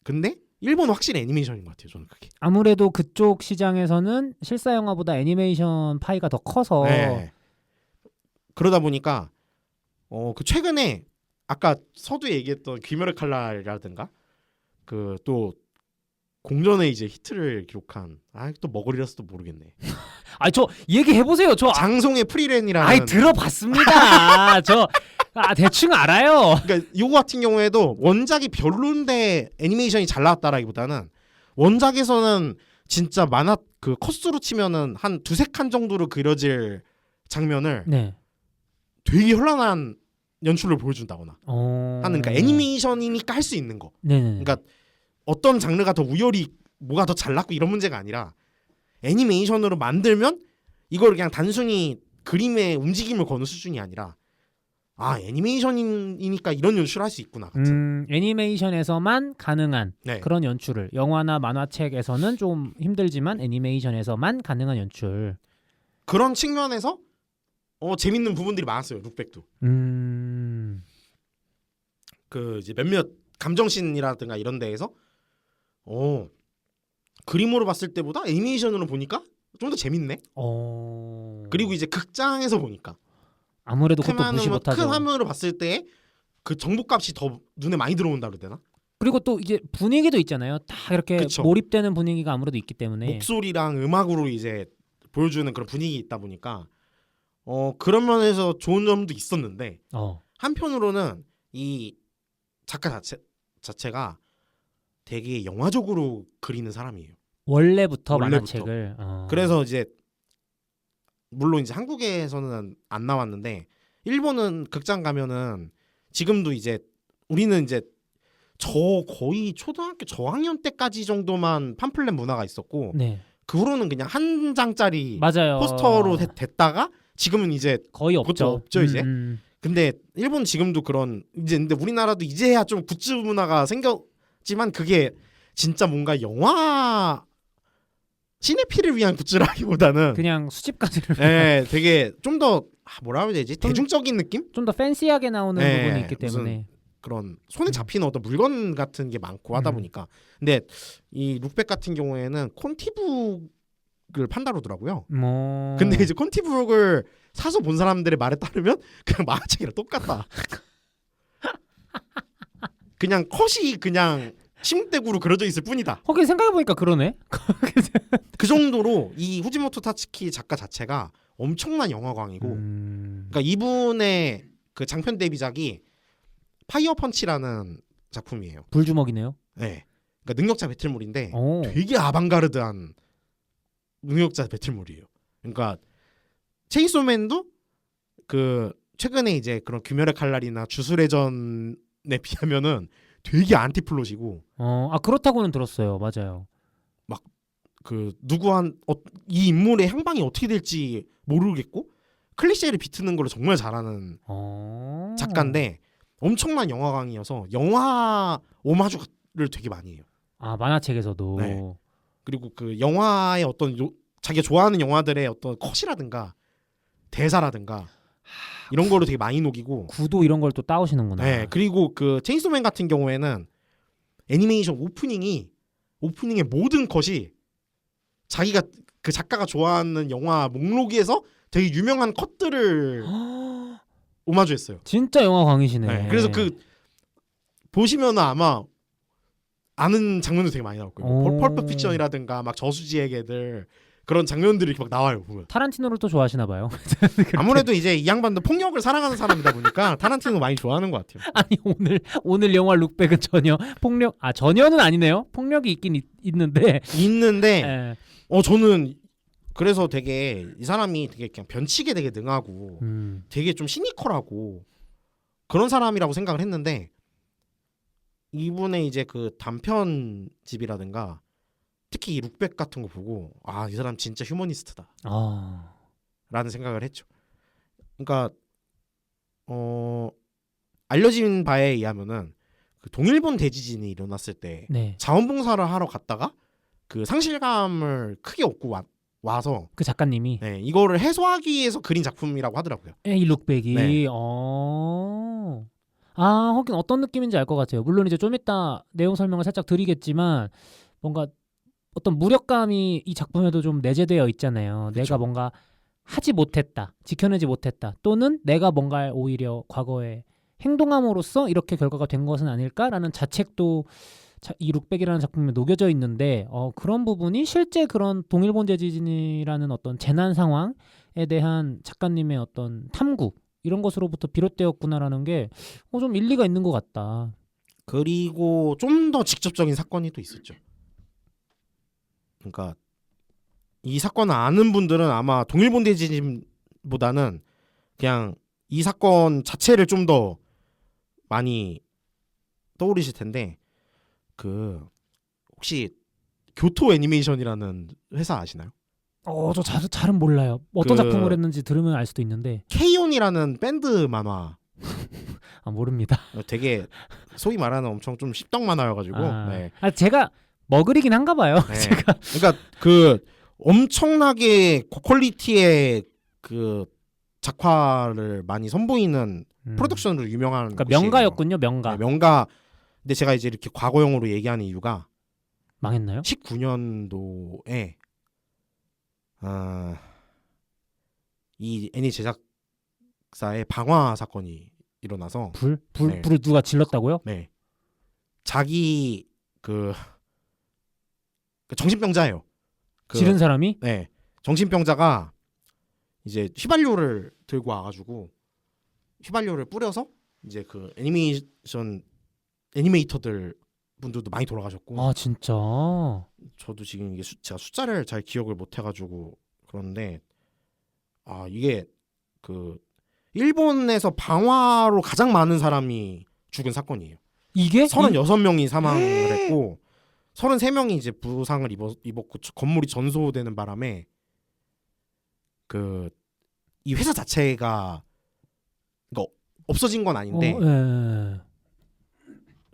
근데 일본은 확실히 애니메이션인 것 같아요. 저는 그게. 아무래도 그쪽 시장에서는 실사 영화보다 애니메이션 파이가 더 커서. 네. 그러다 보니까 그 최근에 아까 서두에 얘기했던 귀멸의 칼날이라든가 그 또 공전에 이제 히트를 기록한 또 머거리라서 또 모르겠네. 저 얘기해 보세요. 저 장송의 프리랜이라는. 들어봤습니다. 저 대충 알아요. 그러니까 요거 같은 경우에도 원작이 별론데 애니메이션이 잘 나왔다라기보다는 원작에서는 진짜 만화 그 컷수로 치면은 한 두세 칸 정도로 그려질 장면을 되게 현란한 연출을 보여준다거나 하는, 그러니까 애니메이션이니까 할 수 있는 거. 네네. 그러니까 어떤 장르가 더 우열이 뭐가 더 잘났고 이런 문제가 아니라 애니메이션으로 만들면 이걸 그냥 단순히 그림의 움직임을 거는 수준이 아니라 애니메이션이니까 이런 연출을 할 수 있구나 같은. 애니메이션에서만 가능한 네. 그런 연출을, 영화나 만화책에서는 좀 힘들지만 애니메이션에서만 가능한 연출. 그런 측면에서 재밌는 부분들이 많았어요. 룩백도. 그 이제 몇몇 감정씬이라든가 이런 데에서 그림으로 봤을 때보다 애니메이션으로 보니까 좀 더 재밌네. 그리고 이제 극장에서 보니까 아무래도 그것도 무시 못하죠. 큰 화면으로 봤을 때 그 정보값이 더 눈에 많이 들어온다 그래야 되나? 그리고 또 이제 분위기도 있잖아요. 다 이렇게 그쵸. 몰입되는 분위기가 아무래도 있기 때문에. 목소리랑 음악으로 이제 보여주는 그런 분위기 있다 보니까 그런 면에서 좋은 점도 있었는데 한편으로는 이 작가 자체가 되게 영화적으로 그리는 사람이에요. 원래부터 원래부터. 만화책을. 그래서 이제 물론 이제 한국에서는 안 나왔는데 일본은 극장 가면은 지금도 이제 우리는 이제 거의 초등학교 저학년 때까지 정도만 팜플렛 문화가 있었고 네. 그 후로는 그냥 한 장짜리 맞아요. 포스터로 됐다가 지금은 이제 거의 그것도 없죠. 없죠 이제. 근데 일본 지금도 그런 이제 근데 우리나라도 이제야 좀 굿즈 문화가 생겼지만 그게 진짜 뭔가 영화 시네필을 위한 굿즈라기보다는 그냥 수집가들을 되게 좀 더 뭐라 해야 되지? 대중적인 느낌? 좀 더 팬시하게 나오는 부분이 있기 때문에. 그런 손에 잡히는 어떤 물건 같은 게 많고 하다 보니까. 근데 이 룩백 같은 경우에는 콘티북을 판다고 하더라고요. 근데 이제 콘티북을 사서 본 사람들의 말에 따르면 그냥 만화책이랑 똑같다. 그냥 컷이 그냥 침대구로 그려져 있을 뿐이다. 거기 생각해보니까 그러네. 그 정도로 이 후지모토 타츠키 작가 자체가 엄청난 영화광이고 그러니까 이분의 그 장편 데뷔작이 파이어 펀치라는 작품이에요. 불주먹이네요. 네. 그러니까 능력자 배틀물인데 오. 되게 아방가르드한 능력자 배틀물이에요. 그러니까 체인소맨도 그 최근에 이제 그런 귀멸의 칼날이나 주술의 전에 비하면은 되게 안티플롯이고 그렇다고는 들었어요. 맞아요. 그 이 인물의 향방이 어떻게 될지 모르겠고 클리셰를 비트는 걸 정말 잘하는 작가인데 엄청난 영화광이어서 영화 오마주를 되게 많이 해요. 만화책에서도. 네. 그리고 그 영화의 어떤 자기가 좋아하는 영화들의 어떤 컷이라든가 대사라든가 이런 거를 되게 많이 녹이고 구도 이런 걸 또 따오시는구나. 네. 그리고 그 체인소맨 같은 경우에는 애니메이션 오프닝의 모든 컷이 자기가 그 작가가 좋아하는 영화 목록에서 되게 유명한 컷들을 오마주했어요. 진짜 영화 광이시네. 네. 그래서 그 보시면 아마 아는 장면도 되게 많이 나올 거예요. 펄프 픽션이라든가 막 저수지의 개들 그런 장면들이 이렇게 막 나와요 보면. 타란티노를 또 좋아하시나 봐요. 아무래도 이제 이 양반도 폭력을 사랑하는 사람이다 보니까 타란티노 많이 좋아하는 것 같아요. 아니 오늘 영화 룩백은 전혀 폭력 전혀는 아니네요. 폭력이 있긴 있는데 예. 저는 그래서 되게 이 사람이 되게 그냥 변칙에 되게 능하고 되게 좀 시니컬하고 그런 사람이라고 생각을 했는데 이분의 이제 그 단편집이라든가 특히 이 룩백 같은 거 보고 이 사람 진짜 휴머니스트다 라는 생각을 했죠. 그러니까 알려진 바에 의하면은 그 동일본 대지진이 일어났을 때 네. 자원봉사를 하러 갔다가 그 상실감을 크게 얻고 와서 그 작가님이 이거를 해소하기 위해서 그린 작품이라고 하더라고요. 이 룩백이 네. 하긴 어떤 느낌인지 알 것 같아요. 물론 이제 좀 이따 내용 설명을 살짝 드리겠지만 뭔가 어떤 무력감이 이 작품에도 좀 내재되어 있잖아요. 그쵸. 내가 뭔가 하지 못했다, 지켜내지 못했다, 또는 내가 뭔가 오히려 과거에 행동함으로써 이렇게 결과가 된 것은 아닐까라는 자책도 이 룩백이라는 작품에 녹여져 있는데 그런 부분이 실제 그런 동일본 대지진이라는 어떤 재난 상황에 대한 작가님의 어떤 탐구 이런 것으로부터 비롯되었구나라는 게 좀 일리가 있는 것 같다. 그리고 좀 더 직접적인 사건이 또 있었죠. 그러니까 이 사건을 아는 분들은 아마 동일본 대지진보다는 그냥 이 사건 자체를 좀 더 많이 떠오르실 텐데 그 혹시 교토 애니메이션이라는 회사 아시나요? 저 잘은 몰라요. 어떤 그- 작품을 했는지 들으면 알 수도 있는데 케이온이라는 밴드 만화 모릅니다. 되게 소위 말하는 엄청 좀 씹덕 만화여가지고 네. 제가 머그리긴 한가 봐요. 네. 제가 그러니까 그 엄청나게 고퀄리티의 그 작화를 많이 선보이는 프로덕션으로 유명한 그러니까 곳이에요. 명가였군요. 명가. 네, 명가. 근데 제가 이제 이렇게 과거형으로 얘기하는 이유가 망했나요? 19년도에 이 애니 제작사의 방화 사건이 일어나서 네. 불을 누가 질렀다고요? 네. 자기 그 정신병자예요. 지른 사람이? 네. 정신병자가 이제 휘발유를 들고 와가지고 휘발유를 뿌려서 이제 그 애니메이터들 분들도 많이 돌아가셨고. 아 진짜. 저도 지금 이게 제가 숫자를 잘 기억을 못 해가지고 그런데 이게 그 일본에서 방화로 가장 많은 사람이 죽은 사건이에요. 이게? 36명이 사망을 했고 33명이 이제 부상을 입었고 건물이 전소되는 바람에 그 이 회사 자체가 그러니까 없어진 건 아닌데 예.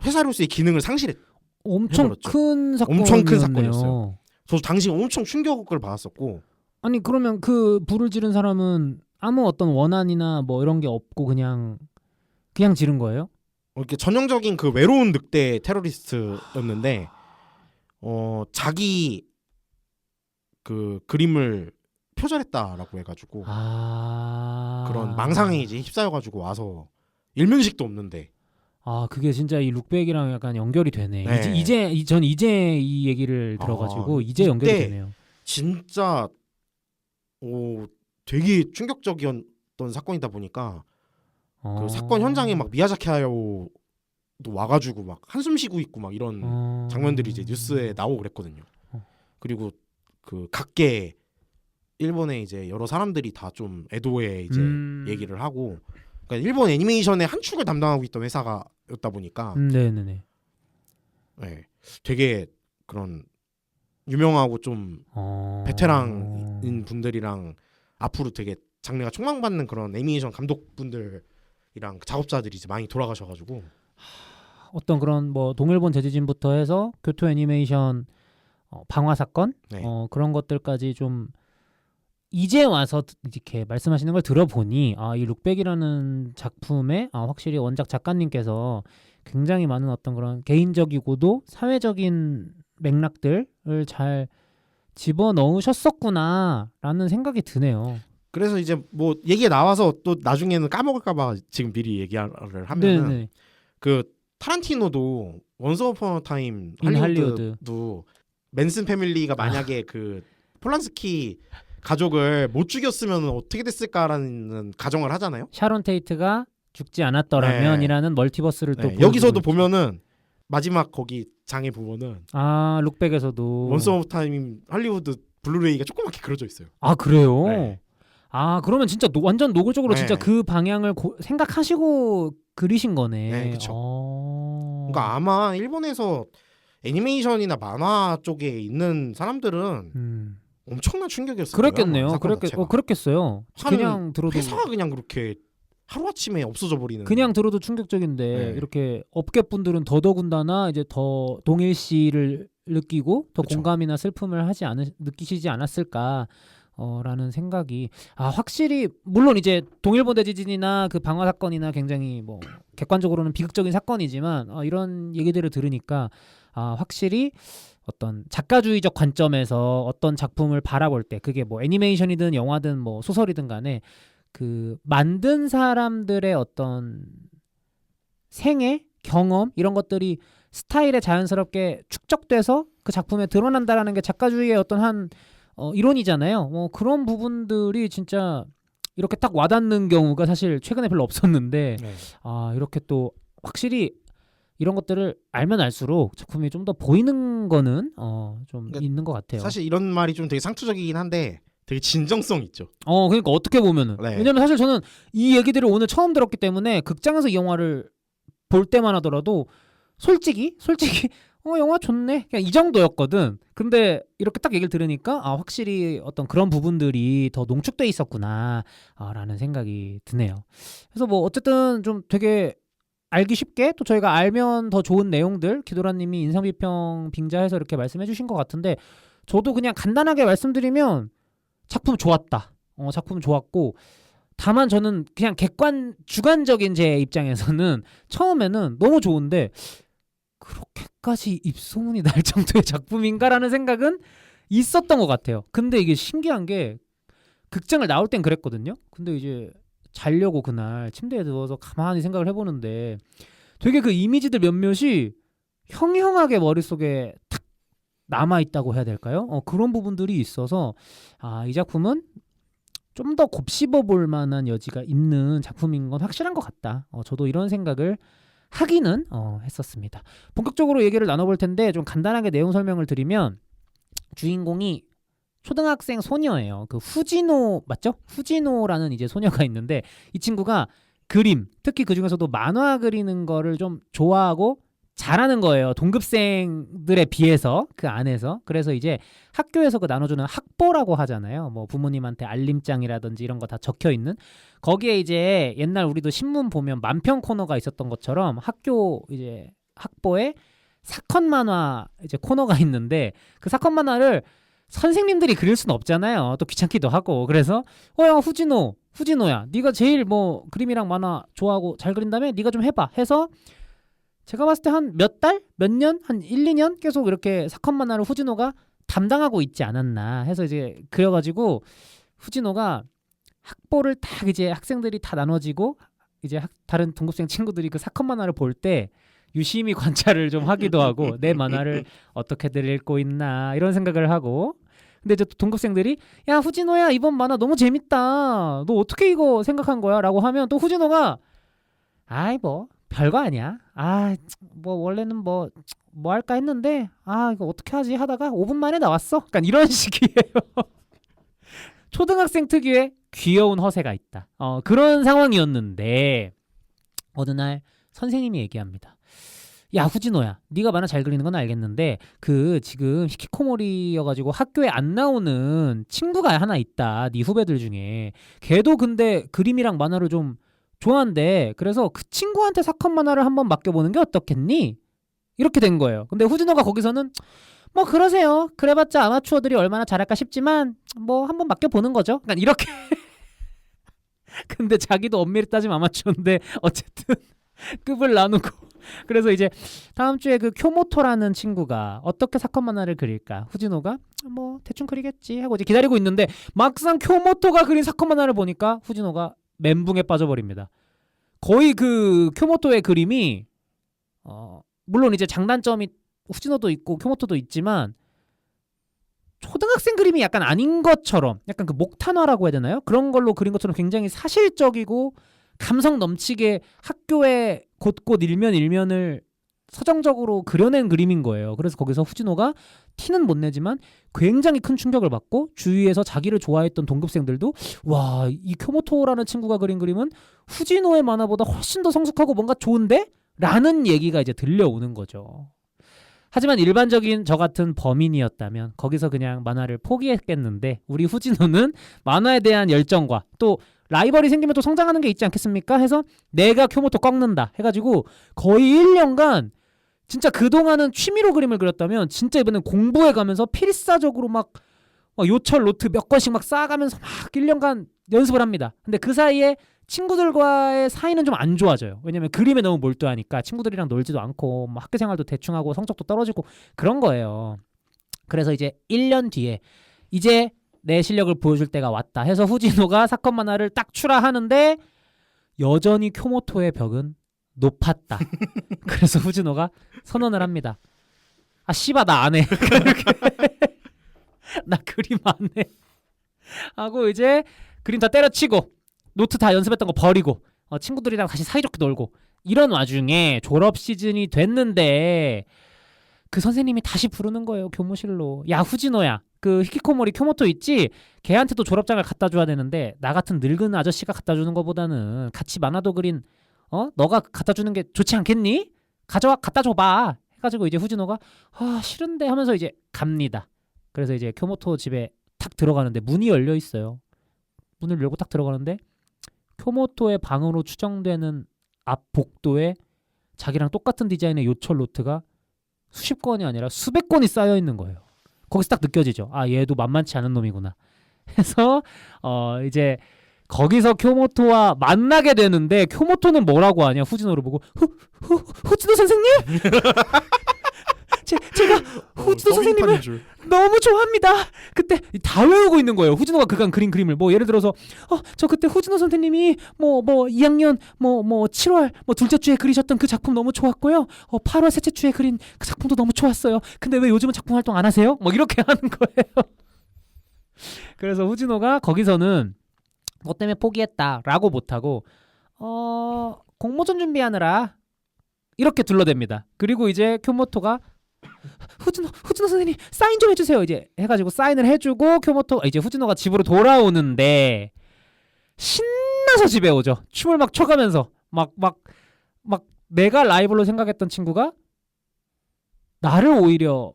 회사로서의 기능을 상실했. 엄청 해버렸죠. 큰 사건이었네요. 엄청 큰 사건이었어요. 저 당시 엄청 충격을 받았었고. 아니 그러면 그 불을 지른 사람은 아무 어떤 원한이나 뭐 이런 게 없고 그냥 지른 거예요? 이렇게 전형적인 그 외로운 늑대 테러리스트였는데 자기 그 그림을 표절했다라고 해가지고 그런 망상에 이제 휩싸여가지고 와서 일면식도 없는데. 그게 진짜 이 룩백이랑 약간 연결이 되네. 네. 전 이제 이 얘기를 들어가지고 이제 연결이 되네요. 진짜 되게 충격적이었던 사건이다 보니까 그 사건 현장에 막 미야자키 하야오도 와가지고 막 한숨 쉬고 있고 막 이런 장면들이 이제 뉴스에 나오고 그랬거든요. 그리고 그 각계 일본의 이제 여러 사람들이 다 좀 애도의 이제 얘기를 하고. 그러니까 일본 애니메이션의 한 축을 담당하고 있던 회사가였다 보니까 네네네. 네, 되게 그런 유명하고 좀 베테랑인 분들이랑 앞으로 되게 장래가 촉망받는 그런 애니메이션 감독분들이랑 작업자들이 이제 많이 돌아가셔가지고 어떤 그런 뭐 동일본 재지진부터 해서 교토 애니메이션 방화 사건 네. 그런 것들까지 좀 이제 와서 이렇게 말씀하시는 걸 들어보니 이 룩백이라는 작품에 확실히 원작 작가님께서 굉장히 많은 어떤 그런 개인적이고도 사회적인 맥락들을 잘 집어넣으셨었구나라는 생각이 드네요. 그래서 이제 뭐 얘기가 나와서 또 나중에는 까먹을까봐 지금 미리 얘기를 하면은 네네. 그 타란티노도 원스 어폰 타임 할리우드도 맨슨 패밀리가 만약에 그 폴란스키 가족을 못 죽였으면 어떻게 됐을까라는 가정을 하잖아요. 샤론 테이트가 죽지 않았더라면이라는 멀티버스를 또 여기서도 보면은 마지막 거기 장에 보면은 룩백에서도 원스 오브 타임 할리우드 블루레이가 조그맣게 그려져 있어요. 그래요? 네. 그러면 진짜 완전 노골적으로 네. 진짜 그 방향을 생각하시고 그리신 거네. 네, 그렇죠. 그러니까 아마 일본에서 애니메이션이나 만화 쪽에 있는 사람들은 엄청난 충격이었을 그랬겠네요. 거예요. 그렇겠어요. 그냥 들어도 회사가 그냥 그렇게 하루아침에 없어져 버리는. 그냥 들어도 충격적인데 네. 이렇게 업계 분들은 더더군다나 이제 더 동일시를 느끼고 더 그쵸. 공감이나 슬픔을 느끼시지 않았을까. 라는 생각이 확실히 물론 이제 동일본 대지진이나 그 방화 사건이나 굉장히 뭐 객관적으로는 비극적인 사건이지만 이런 얘기들을 들으니까 확실히 어떤 작가주의적 관점에서 어떤 작품을 바라볼 때 그게 뭐 애니메이션이든 영화든 뭐 소설이든 간에 그 만든 사람들의 어떤 생애 경험 이런 것들이 스타일에 자연스럽게 축적돼서 그 작품에 드러난다라는 게 작가주의의 어떤 한 이론이잖아요. 그런 부분들이 진짜 이렇게 딱 와닿는 경우가 사실 최근에 별로 없었는데 네. 이렇게 또 확실히 이런 것들을 알면 알수록 작품이 좀 더 보이는 거는 좀 그러니까 있는 것 같아요. 사실 이런 말이 좀 되게 상투적이긴 한데 되게 진정성 있죠. 그러니까 어떻게 보면은 네. 왜냐면 사실 저는 이 얘기들을 오늘 처음 들었기 때문에 극장에서 이 영화를 볼 때만 하더라도 솔직히 영화 좋네 그냥 이 정도였거든. 근데 이렇게 딱 얘기를 들으니까 확실히 어떤 그런 부분들이 더 농축돼 있었구나 라는 생각이 드네요. 그래서 뭐 어쨌든 좀 되게 알기 쉽게 또 저희가 알면 더 좋은 내용들 기도라님이 인상비평 빙자해서 이렇게 말씀해 주신 것 같은데 저도 그냥 간단하게 말씀드리면 작품 좋았다. 작품 좋았고 다만 저는 그냥 주관적인 제 입장에서는 처음에는 너무 좋은데 그렇게까지 입소문이 날 정도의 작품인가라는 생각은 있었던 것 같아요. 근데 이게 신기한 게 극장을 나올 땐 그랬거든요. 근데 이제 자려고 그날 침대에 누워서 가만히 생각을 해보는데 되게 그 이미지들 몇몇이 형형하게 머릿속에 탁 남아있다고 해야 될까요? 그런 부분들이 있어서 이 작품은 좀 더 곱씹어 볼 만한 여지가 있는 작품인 건 확실한 것 같다. 저도 이런 생각을 하기는 했었습니다. 본격적으로 얘기를 나눠볼 텐데 좀 간단하게 내용 설명을 드리면 주인공이 초등학생 소녀예요. 그 후지노 맞죠? 후지노라는 이제 소녀가 있는데 이 친구가 그림, 특히 그 중에서도 만화 그리는 거를 좀 좋아하고 잘하는 거예요. 동급생들에 비해서 그 안에서. 그래서 이제 학교에서 그 나눠주는 학보라고 하잖아요. 뭐 부모님한테 알림장이라든지 이런 거 다 적혀 있는 거기에 이제 옛날 우리도 신문 보면 만평 코너가 있었던 것처럼 학교 이제 학보에 사건 만화 이제 코너가 있는데 그 사건 만화를 선생님들이 그릴 수는 없잖아요. 또 귀찮기도 하고. 그래서 야 후진호야 네가 제일 뭐 그림이랑 만화 좋아하고 잘 그린다며 네가 좀 해봐 해서 제가 봤을 때 한 몇 달? 몇 년? 한 1, 2년 계속 이렇게 사건 만화를 후진호가 담당하고 있지 않았나 해서 이제 그래가지고 후진호가 학보를 딱 이제 학생들이 다 나눠지고 이제 다른 동급생 친구들이 그 사건 만화를 볼 때 유심히 관찰을 좀 하기도 하고 내 만화를 어떻게들 읽고 있나 이런 생각을 하고 근데 이제 또 동급생들이 야 후진호야 이번 만화 너무 재밌다 너 어떻게 이거 생각한 거야? 라고 하면 또 후진호가 아이 뭐 별거 아니야. 뭐 원래는 뭐 할까 했는데 이거 어떻게 하지 하다가 5분 만에 나왔어. 약간 이런 식이에요. 초등학생 특유의 귀여운 허세가 있다. 그런 상황이었는데 어느 날 선생님이 얘기합니다. 야 후진호야 네가 만화 잘 그리는 건 알겠는데 그 지금 히키코모리여가지고 학교에 안 나오는 친구가 하나 있다. 네 후배들 중에 걔도 근데 그림이랑 만화를 좀 좋아한대. 그래서 그 친구한테 사건 만화를 한번 맡겨보는 게 어떻겠니? 이렇게 된 거예요. 근데 후진호가 거기서는 뭐 그러세요. 그래봤자 아마추어들이 얼마나 잘할까 싶지만 뭐 한번 맡겨보는 거죠. 그러니까 이렇게 근데 자기도 엄밀히 따지면 아마추어인데 어쨌든 급을 나누고 그래서 이제 다음 주에 그 쿄모토라는 친구가 어떻게 사건 만화를 그릴까 후진호가 뭐 대충 그리겠지 하고 이제 기다리고 있는데 막상 쿄모토가 그린 사건 만화를 보니까 후진호가 멘붕에 빠져버립니다. 거의 그 쿄모토의 그림이 물론 이제 장단점이 후진호도 있고 쿄모토도 있지만 초등학생 그림이 약간 아닌 것처럼 약간 그 목탄화라고 해야 되나요? 그런 걸로 그린 것처럼 굉장히 사실적이고 감성 넘치게 학교의 곳곳 일면을 서정적으로 그려낸 그림인 거예요. 그래서 거기서 후진호가 티는 못 내지만 굉장히 큰 충격을 받고 주위에서 자기를 좋아했던 동급생들도 와, 이 쿄모토라는 친구가 그린 그림은 후진호의 만화보다 훨씬 더 성숙하고 뭔가 좋은데? 라는 얘기가 이제 들려오는 거죠. 하지만 일반적인 저 같은 범인이었다면 거기서 그냥 만화를 포기했겠는데 우리 후진호는 만화에 대한 열정과 또 라이벌이 생기면 또 성장하는 게 있지 않겠습니까? 해서 내가 쿄모토 꺾는다 해가지고 거의 1년간 진짜 그동안은 취미로 그림을 그렸다면 진짜 이번엔 공부해 가면서 필사적으로 막 요철 노트 몇 권씩 막 쌓아가면서 막 1년간 연습을 합니다. 근데 그 사이에 친구들과의 사이는 좀 안 좋아져요. 왜냐면 그림에 너무 몰두하니까 친구들이랑 놀지도 않고 뭐 학교 생활도 대충 하고 성적도 떨어지고 그런 거예요. 그래서 이제 1년 뒤에 이제 내 실력을 보여줄 때가 왔다 해서 후진호가 사건 만화를 딱 출하하는데 여전히 쿄모토의 벽은 높았다. 그래서 후진호가 선언을 합니다. 씨바 나 안 해. 나 그림 안 해. 하고 이제 그림 다 때려치고 노트 다 연습했던 거 버리고 친구들이랑 다시 사이좋게 놀고 이런 와중에 졸업 시즌이 됐는데 그 선생님이 다시 부르는 거예요. 교무실로. 야 후진호야 그 히키코모리 쿄모토 있지? 걔한테도 졸업장을 갖다 줘야 되는데 나 같은 늙은 아저씨가 갖다 주는 것보다는 같이 만화도 그린 너가 갖다 주는 게 좋지 않겠니? 가져와 갖다 줘봐. 해가지고 이제 후지노가 싫은데 하면서 이제 갑니다. 그래서 이제 쿄모토 집에 탁 들어가는데 문이 열려 있어요. 문을 열고 딱 들어가는데 쿄모토의 방으로 추정되는 앞 복도에 자기랑 똑같은 디자인의 요철 노트가 수십 권이 아니라 수백 권이 쌓여 있는 거예요. 거기서 딱 느껴지죠. 얘도 만만치 않은 놈이구나. 해서 이제 거기서 쿄모토와 만나게 되는데 쿄모토는 뭐라고 하냐? 후지노를 보고 후지노 선생님? 제가 후지노 선생님을 너무 좋아합니다. 그때 다 외우고 있는 거예요. 후지노가 그간 그린 그림을 뭐 예를 들어서 저 그때 후지노 선생님이 뭐 2학년 뭐 7월 뭐 둘째 주에 그리셨던 그 작품 너무 좋았고요. 8월 셋째 주에 그린 그 작품도 너무 좋았어요. 근데 왜 요즘은 작품 활동 안 하세요? 뭐 이렇게 하는 거예요. 그래서 후지노가 거기서는 뭐 때문에 포기했다라고 못하고 공모전 준비하느라 이렇게 둘러댑니다. 그리고 이제 쿄모토가 후지노 선생님 사인 좀 해주세요. 이제 해가지고 사인을 해주고 쿄모토 이제 후지노가 집으로 돌아오는데 신나서 집에 오죠. 춤을 막 춰가면서 막 내가 라이벌로 생각했던 친구가 나를 오히려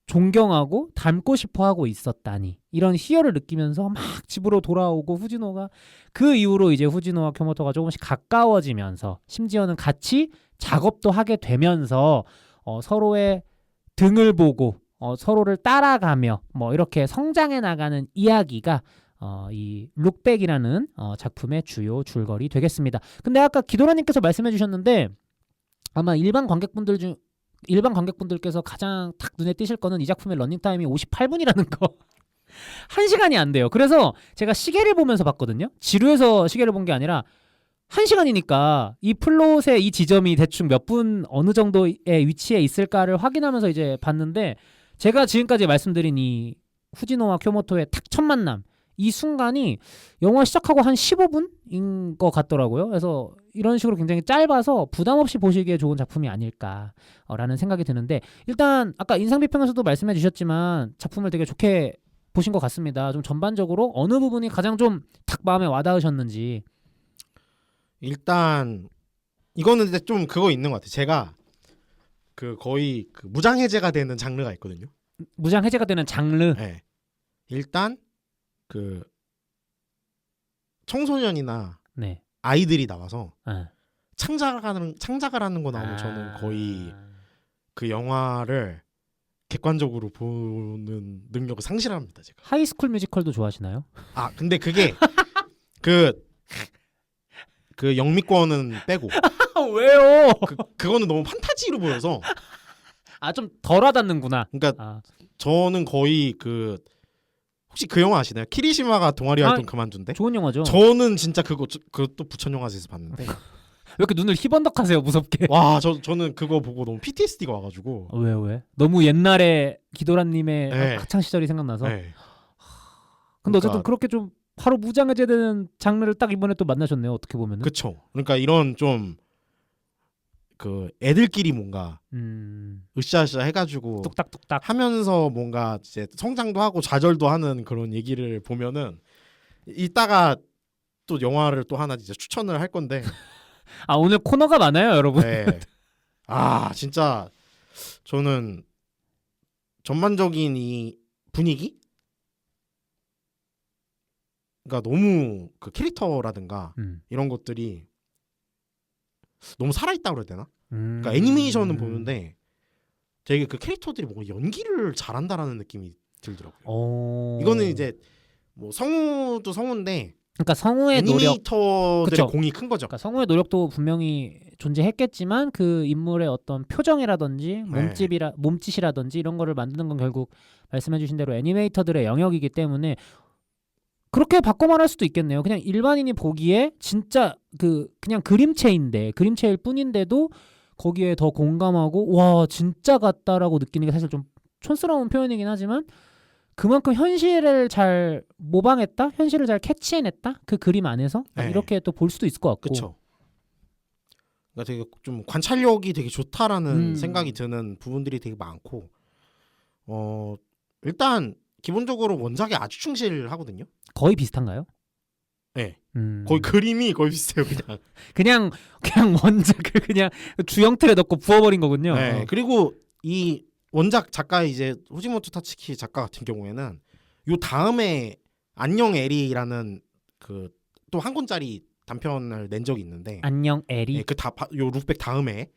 존경하고 닮고 싶어하고 있었다니 이런 희열을 느끼면서 막 집으로 돌아오고 후지노가 그 이후로 이제 후지노와 쿄모토가 조금씩 가까워지면서 심지어는 같이 작업도 하게 되면서 서로의 등을 보고 서로를 따라가며 뭐 이렇게 성장해 나가는 이야기가 이 룩백이라는 작품의 주요 줄거리 되겠습니다. 근데 아까 기도라님께서 말씀해 주셨는데 아마 일반 관객분들께서 가장 딱 눈에 띄실 거는 이 작품의 러닝타임이 58분이라는 거. 1시간이 안 돼요. 그래서 제가 시계를 보면서 봤거든요. 지루해서 시계를 본 게 아니라 1시간이니까 이 플롯의 이 지점이 대충 몇 분 어느 정도의 위치에 있을까를 확인하면서 이제 봤는데 제가 지금까지 말씀드린 이 후지노와 쿄모토의 딱 첫 만남 이 순간이 영화 시작하고 한 15분인 것 같더라고요. 그래서 이런 식으로 굉장히 짧아서 부담 없이 보시기에 좋은 작품이 아닐까라는 생각이 드는데 일단 아까 인상비평에서도 말씀해 주셨지만 작품을 되게 좋게 보신 것 같습니다. 좀 전반적으로 어느 부분이 가장 좀 탁 마음에 와닿으셨는지. 일단 이거는 근데 좀 그거 있는 것 같아요. 제가 그 거의 그 무장해제가 되는 장르가 있거든요. 무장해제가 되는 장르. 네. 일단 그 청소년이나 네. 아이들이 나와서 네. 창작을 하는 거 나오면 저는 거의 그 영화를 객관적으로 보는 능력을 상실합니다. 제가. 하이스쿨 뮤지컬도 좋아하시나요? 근데 그게 그 영미권은 빼고 왜요? 그거는 너무 판타지로 보여서 좀 덜 와닿는구나. 그러니까 저는 거의 혹시 그 영화 아시나요? 키리시마가 동아리 활동 그만둔대. 좋은 영화죠. 저는 진짜 그것도 부천영화제에서 봤는데 왜 이렇게 눈을 희번덕하세요 무섭게? 와 저는 그거 보고 너무 PTSD가 와가지고. 왜? 너무 옛날에 기도란님의 네. 학창 시절이 생각나서. 네. 근데 어쨌든 그렇게 좀 바로 무장해제되는 장르를 딱 이번에 또 만나셨네요. 어떻게 보면은. 그쵸. 그러니까 이런 좀 그 애들끼리 뭔가 으쌰으쌰 해가지고 뚝딱뚝딱 하면서 뭔가 이제 성장도 하고 좌절도 하는 그런 얘기를 보면은 이따가 또 영화를 또 하나 이제 추천을 할 건데. 오늘 코너가 많아요, 여러분. 네. 진짜 저는 전반적인 이 분위기? 그러니까 너무 그 캐릭터라든가 이런 것들이 너무 살아있다고 그래야 되나? 그러니까 애니메이션은 보는데 되게 그 캐릭터들이 뭔가 연기를 잘한다라는 느낌이 들더라고요. 이거는 이제 뭐 성우도 성우인데 그러니까 성우의 노력, 애니메이터들의 그쵸. 공이 큰 거죠. 그러니까 성우의 노력도 분명히 존재했겠지만 그 인물의 어떤 표정이라든지 몸짓이라든지 이런 거를 만드는 건 결국 말씀해주신 대로 애니메이터들의 영역이기 때문에 그렇게 바꿔 말할 수도 있겠네요. 그냥 일반인이 보기에 진짜 그냥 그림체일 뿐인데도 거기에 더 공감하고 와 진짜 같다라고 느끼는 게 사실 좀 촌스러운 표현이긴 하지만 그만큼 현실을 잘 모방했다, 현실을 잘 캐치해냈다 그 그림 안에서 네. 이렇게 또 볼 수도 있을 것 같고. 그렇죠. 그러니까 되게 좀 관찰력이 되게 좋다라는 생각이 드는 부분들이 되게 많고 일단 기본적으로 원작에 아주 충실하거든요. 거의 비슷한가요? 네. 거의 그림이 거의 비슷해요. 그냥 원작을 그냥 주형 틀에 넣고 부어버린 거군요. 네. 그리고 이 원작 작가 이제 후지모토 타츠키 작가 같은 경우에는 요 다음에 안녕 에리라는 그 또 한 권짜리 단편을 낸 적이 있는데 안녕 에리. 네, 요 룩백 다음에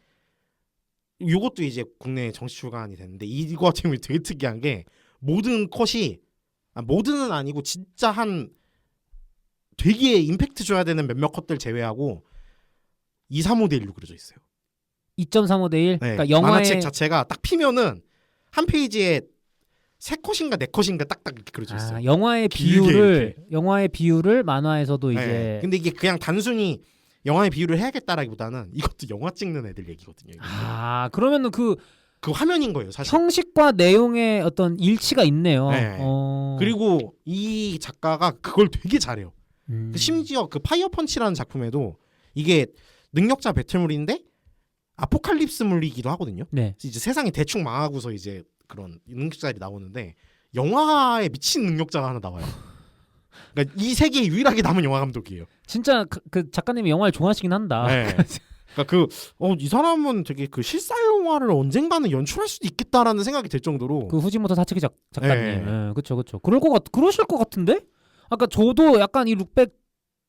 요것도 이제 국내에 정식 출간이 됐는데 이거 같은 경우에 되게 특이한 게 모든 컷이 모든은 아니고 진짜 한 되게 임팩트 줘야 되는 몇몇 컷들 제외하고 2-3-5 대 1로 그려져 있어요. 2.35 대 1. 네, 그러니까 영화의 만화책 자체가 딱 피면은 한 페이지에 3컷인가 4컷인가 딱딱 이렇게 그려져 있어요. 영화의 길게 영화의 비율을 만화에서도 네. 이제 근데 이게 그냥 단순히 영화의 비율을 해야겠다라기보다는 이것도 영화 찍는 애들 얘기거든요. 그러면은 그 화면인 거예요, 사실. 형식과 내용의 어떤 일치가 있네요. 네. 그리고 이 작가가 그걸 되게 잘해요. 심지어 그 파이어 펀치라는 작품에도 이게 능력자 배틀물인데 아포칼립스물이기도 하거든요. 네. 이제 세상이 대충 망하고서 이제 그런 능력자들이 나오는데 영화에 미친 능력자가 하나 나와요. 그러니까 이 세계에 유일하게 남은 영화 감독이에요. 진짜 그 작가님이 영화를 좋아하시긴 한다. 네. 그러니까 이 사람은 되게 그 실사 영화를 언젠가는 연출할 수도 있겠다라는 생각이 들 정도로 그 후지모토 타츠키 작가님. 네. 그렇죠. 그러실 것 같은데? 아까 저도 약간 이 룩백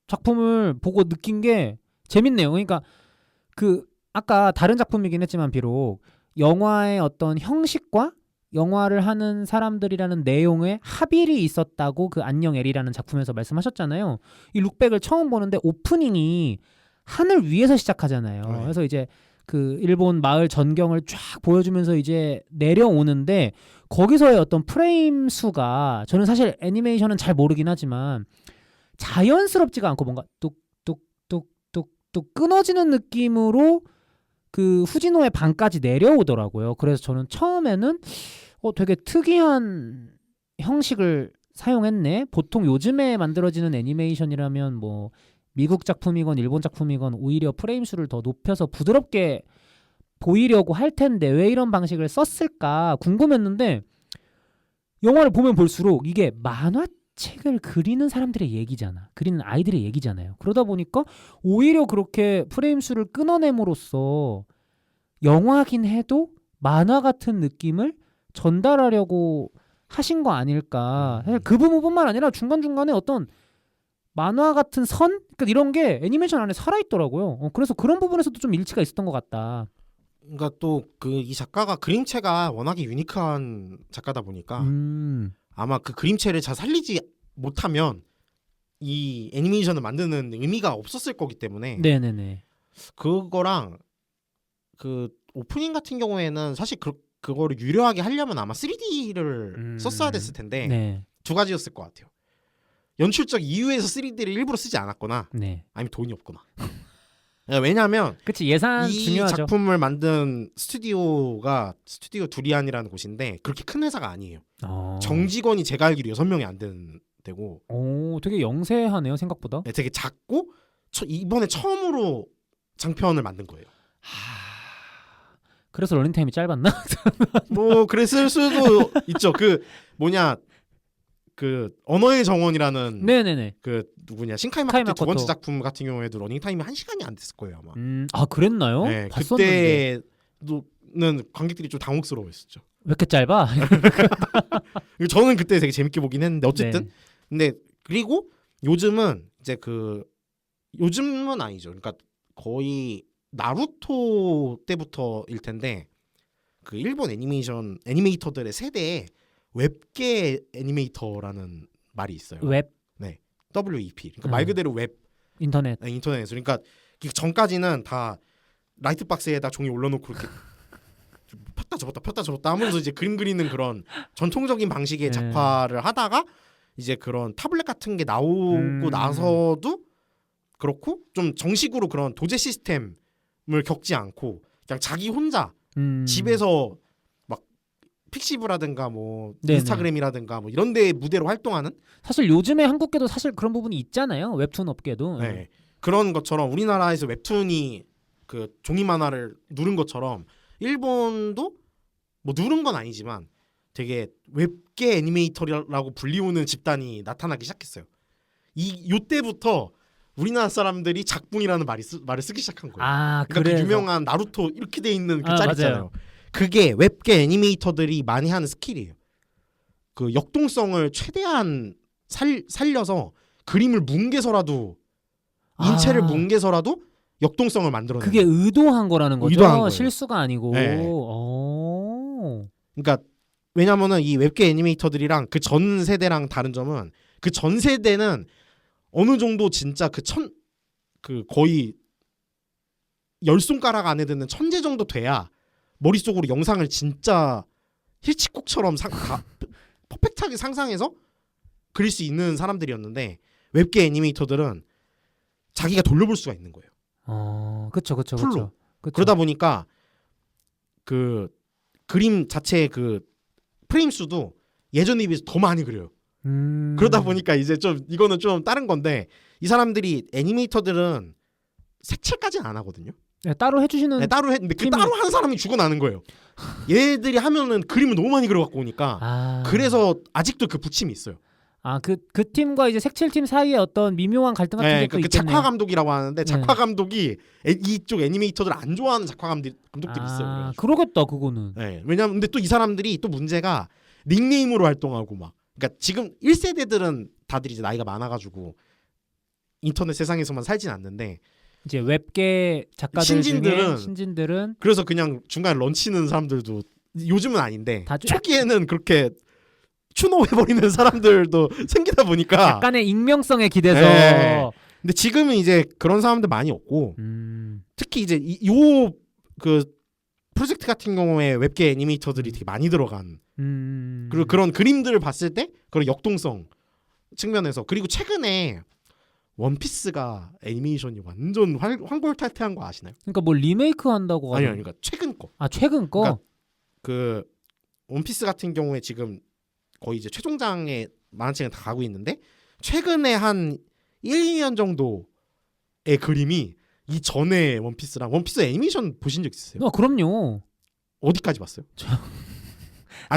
작품을 보고 느낀 게 재밌네요. 그러니까 그 아까 다른 작품이긴 했지만 비록 영화의 어떤 형식과 영화를 하는 사람들이라는 내용에 합일이 있었다고 그 안녕 에리라는 작품에서 말씀하셨잖아요. 이 룩백을 처음 보는데 오프닝이 하늘 위에서 시작하잖아요. 네. 그래서 이제 그 일본 마을 전경을 쫙 보여주면서 이제 내려오는데 거기서의 어떤 프레임 수가 저는 사실 애니메이션은 잘 모르긴 하지만 자연스럽지가 않고 뭔가 뚝뚝뚝뚝뚝 끊어지는 느낌으로 그 후지노의 방까지 내려오더라고요. 그래서 저는 처음에는 되게 특이한 형식을 사용했네. 보통 요즘에 만들어지는 애니메이션이라면 뭐 미국 작품이건 일본 작품이건 오히려 프레임 수를 더 높여서 부드럽게 보이려고 할 텐데 왜 이런 방식을 썼을까 궁금했는데 영화를 보면 볼수록 이게 만화책을 그리는 사람들의 얘기잖아. 그리는 아이들의 얘기잖아요. 그러다 보니까 오히려 그렇게 프레임 수를 끊어냄으로써 영화긴 해도 만화 같은 느낌을 전달하려고 하신 거 아닐까. 사실 그 부분뿐만 아니라 중간중간에 어떤 만화 같은 선? 그러니까 이런 게 애니메이션 안에 살아있더라고요. 그래서 그런 부분에서도 좀 일치가 있었던 것 같다. 그러니까 또 그 이 작가가 그림체가 워낙에 유니크한 작가다 보니까 아마 그 그림체를 잘 살리지 못하면 이 애니메이션을 만드는 의미가 없었을 거기 때문에 네네네. 그거랑 그 오프닝 같은 경우에는 사실 그거를 유려하게 하려면 아마 3D를 썼어야 됐을 텐데 네. 두 가지였을 것 같아요. 연출적 이유에서 3D를 일부러 쓰지 않았거나 네. 아니면 돈이 없거나. 왜냐하면 그치 예산 이 중요하죠. 작품을 만든 스튜디오가 스튜디오 두리안이라는 곳인데 그렇게 큰 회사가 아니에요. 정직원이 제가 알기로 6명이 안 되는 데고. 오, 되게 영세하네요 생각보다. 네, 되게 작고 이번에 처음으로 장편을 만든 거예요. 그래서 러닝타임이 짧았나? 뭐 그랬을 수도 있죠. 그 언어의 정원이라는 네네네. 그 누구냐 신카이 마코토 두 번째 마코토. 작품 같은 경우에도 러닝 타임이 1시간이 안 됐을 거예요 아마. 그랬나요? 네, 봤었는데. 그때는 관객들이 좀 당혹스러워했었죠. 왜 이렇게 짧아? 저는 그때 되게 재밌게 보긴 했는데 어쨌든 네. 근데 그리고 요즘은 이제 요즘은 아니죠. 그러니까 거의 나루토 때부터일 텐데 그 일본 애니메이터들의 세대에 웹계 애니메이터라는 말이 있어요. 웹 WEP. 그러니까 말 그대로 웹 인터넷. 인터넷에서. 그러니까 그 전까지는 다 라이트 박스에다 종이 올려놓고 이렇게 폈다 접었다 하면서 이제 그림 그리는 그런 전통적인 방식의 작화를 하다가 이제 그런 타블렛 같은 게 나오고 나서도 그렇고 좀 정식으로 그런 도제 시스템을 겪지 않고 그냥 자기 혼자 집에서 막 픽시브라든가 뭐 네네. 인스타그램이라든가 뭐 이런 데 무대로 활동하는 사실 요즘에 한국계도 사실 그런 부분이 있잖아요. 웹툰 업계도. 네. 그런 것처럼 우리나라에서 웹툰이 그 종이 만화를 누른 것처럼 일본도 뭐 누른 건 아니지만 되게 웹계 애니메이터라고 불리우는 집단이 나타나기 시작했어요. 요때부터 우리나라 사람들이 작붕이라는 말을 쓰기 시작한 거예요. 아, 그러니까 그래서 그 유명한 나루토 이렇게 돼 있는 그 아, 짤 맞아요. 있잖아요. 그게 웹계 애니메이터들이 많이 하는 스킬이에요. 그 역동성을 최대한 살려서 그림을 뭉개서라도 인체를 아. 뭉개서라도 역동성을 만들어내는. 그게 의도한 거라는 거죠. 의도한 거예요. 실수가 아니고. 네. 오. 그러니까 왜냐면은 이 웹계 애니메이터들이랑 그 전 세대랑 다른 점은 그 전 세대는 어느 정도 진짜 그 거의 10손가락 안에 드는 천재 정도 돼야 머릿속으로 영상을 진짜 힐치콕처럼 퍼펙트하게 상상해서 그릴 수 있는 사람들이었는데 웹계 애니메이터들은 자기가 돌려볼 수가 있는 거예요. 그쵸. 풀로. 그러다 보니까 그 그림 자체의 그 프레임 수도 예전에 비해서 더 많이 그려요. 그러다 보니까 이제 좀 이거는 좀 다른 건데 이 사람들이 애니메이터들은 색칠까지는 안 하거든요. 네, 따로 해주시는 네, 따로 했는데 그 팀이- 따로 한 사람이 죽어나는 거예요. 얘들이 하면은 그림을 너무 많이 그려갖고 오니까 그래서 아직도 그 부침이 있어요. 그 팀과 이제 색칠팀 사이에 어떤 미묘한 갈등 같은 게 또 그 있겠네요. 작화 감독이라고 하는데 작화 네. 감독이 이쪽 애니메이터들 안 좋아하는 작화 감독들이 있어요. 그래가지고. 그러겠다 그거는. 네, 왜냐면 근데 또 이 사람들이 또 문제가 닉네임으로 활동하고 막 그러니까 지금 1세대들은 다들 이제 나이가 많아가지고 인터넷 세상에서만 살진 않는데 이제 웹계 작가들 중에 신진들은 그래서 그냥 중간에 런치는 사람들도 요즘은 아닌데 다 초기에는 그렇게 추노해버리는 사람들도 생기다 보니까 약간의 익명성에 기대서 네. 근데 지금은 이제 그런 사람들 많이 없고 특히 이제 요 그 프로젝트 같은 경우에 웹계 애니메이터들이 되게 많이 들어간 그리고 그런 그림들을 봤을 때 그런 역동성 측면에서 그리고 최근에 원피스가 애니메이션이 완전 환골탈태한 거 아시나요? 그러니까 뭐 리메이크 한다고 아니요, 그러니까 최근 거. 최근 거. 그러니까 그 원피스 같은 경우에 지금 거의 이제 최종장에 만화책은 다 가고 있는데 최근에 한 1, 2년 정도의 그림이 이 전에 원피스 애니메이션 보신 적 있으세요? 그럼요. 어디까지 봤어요?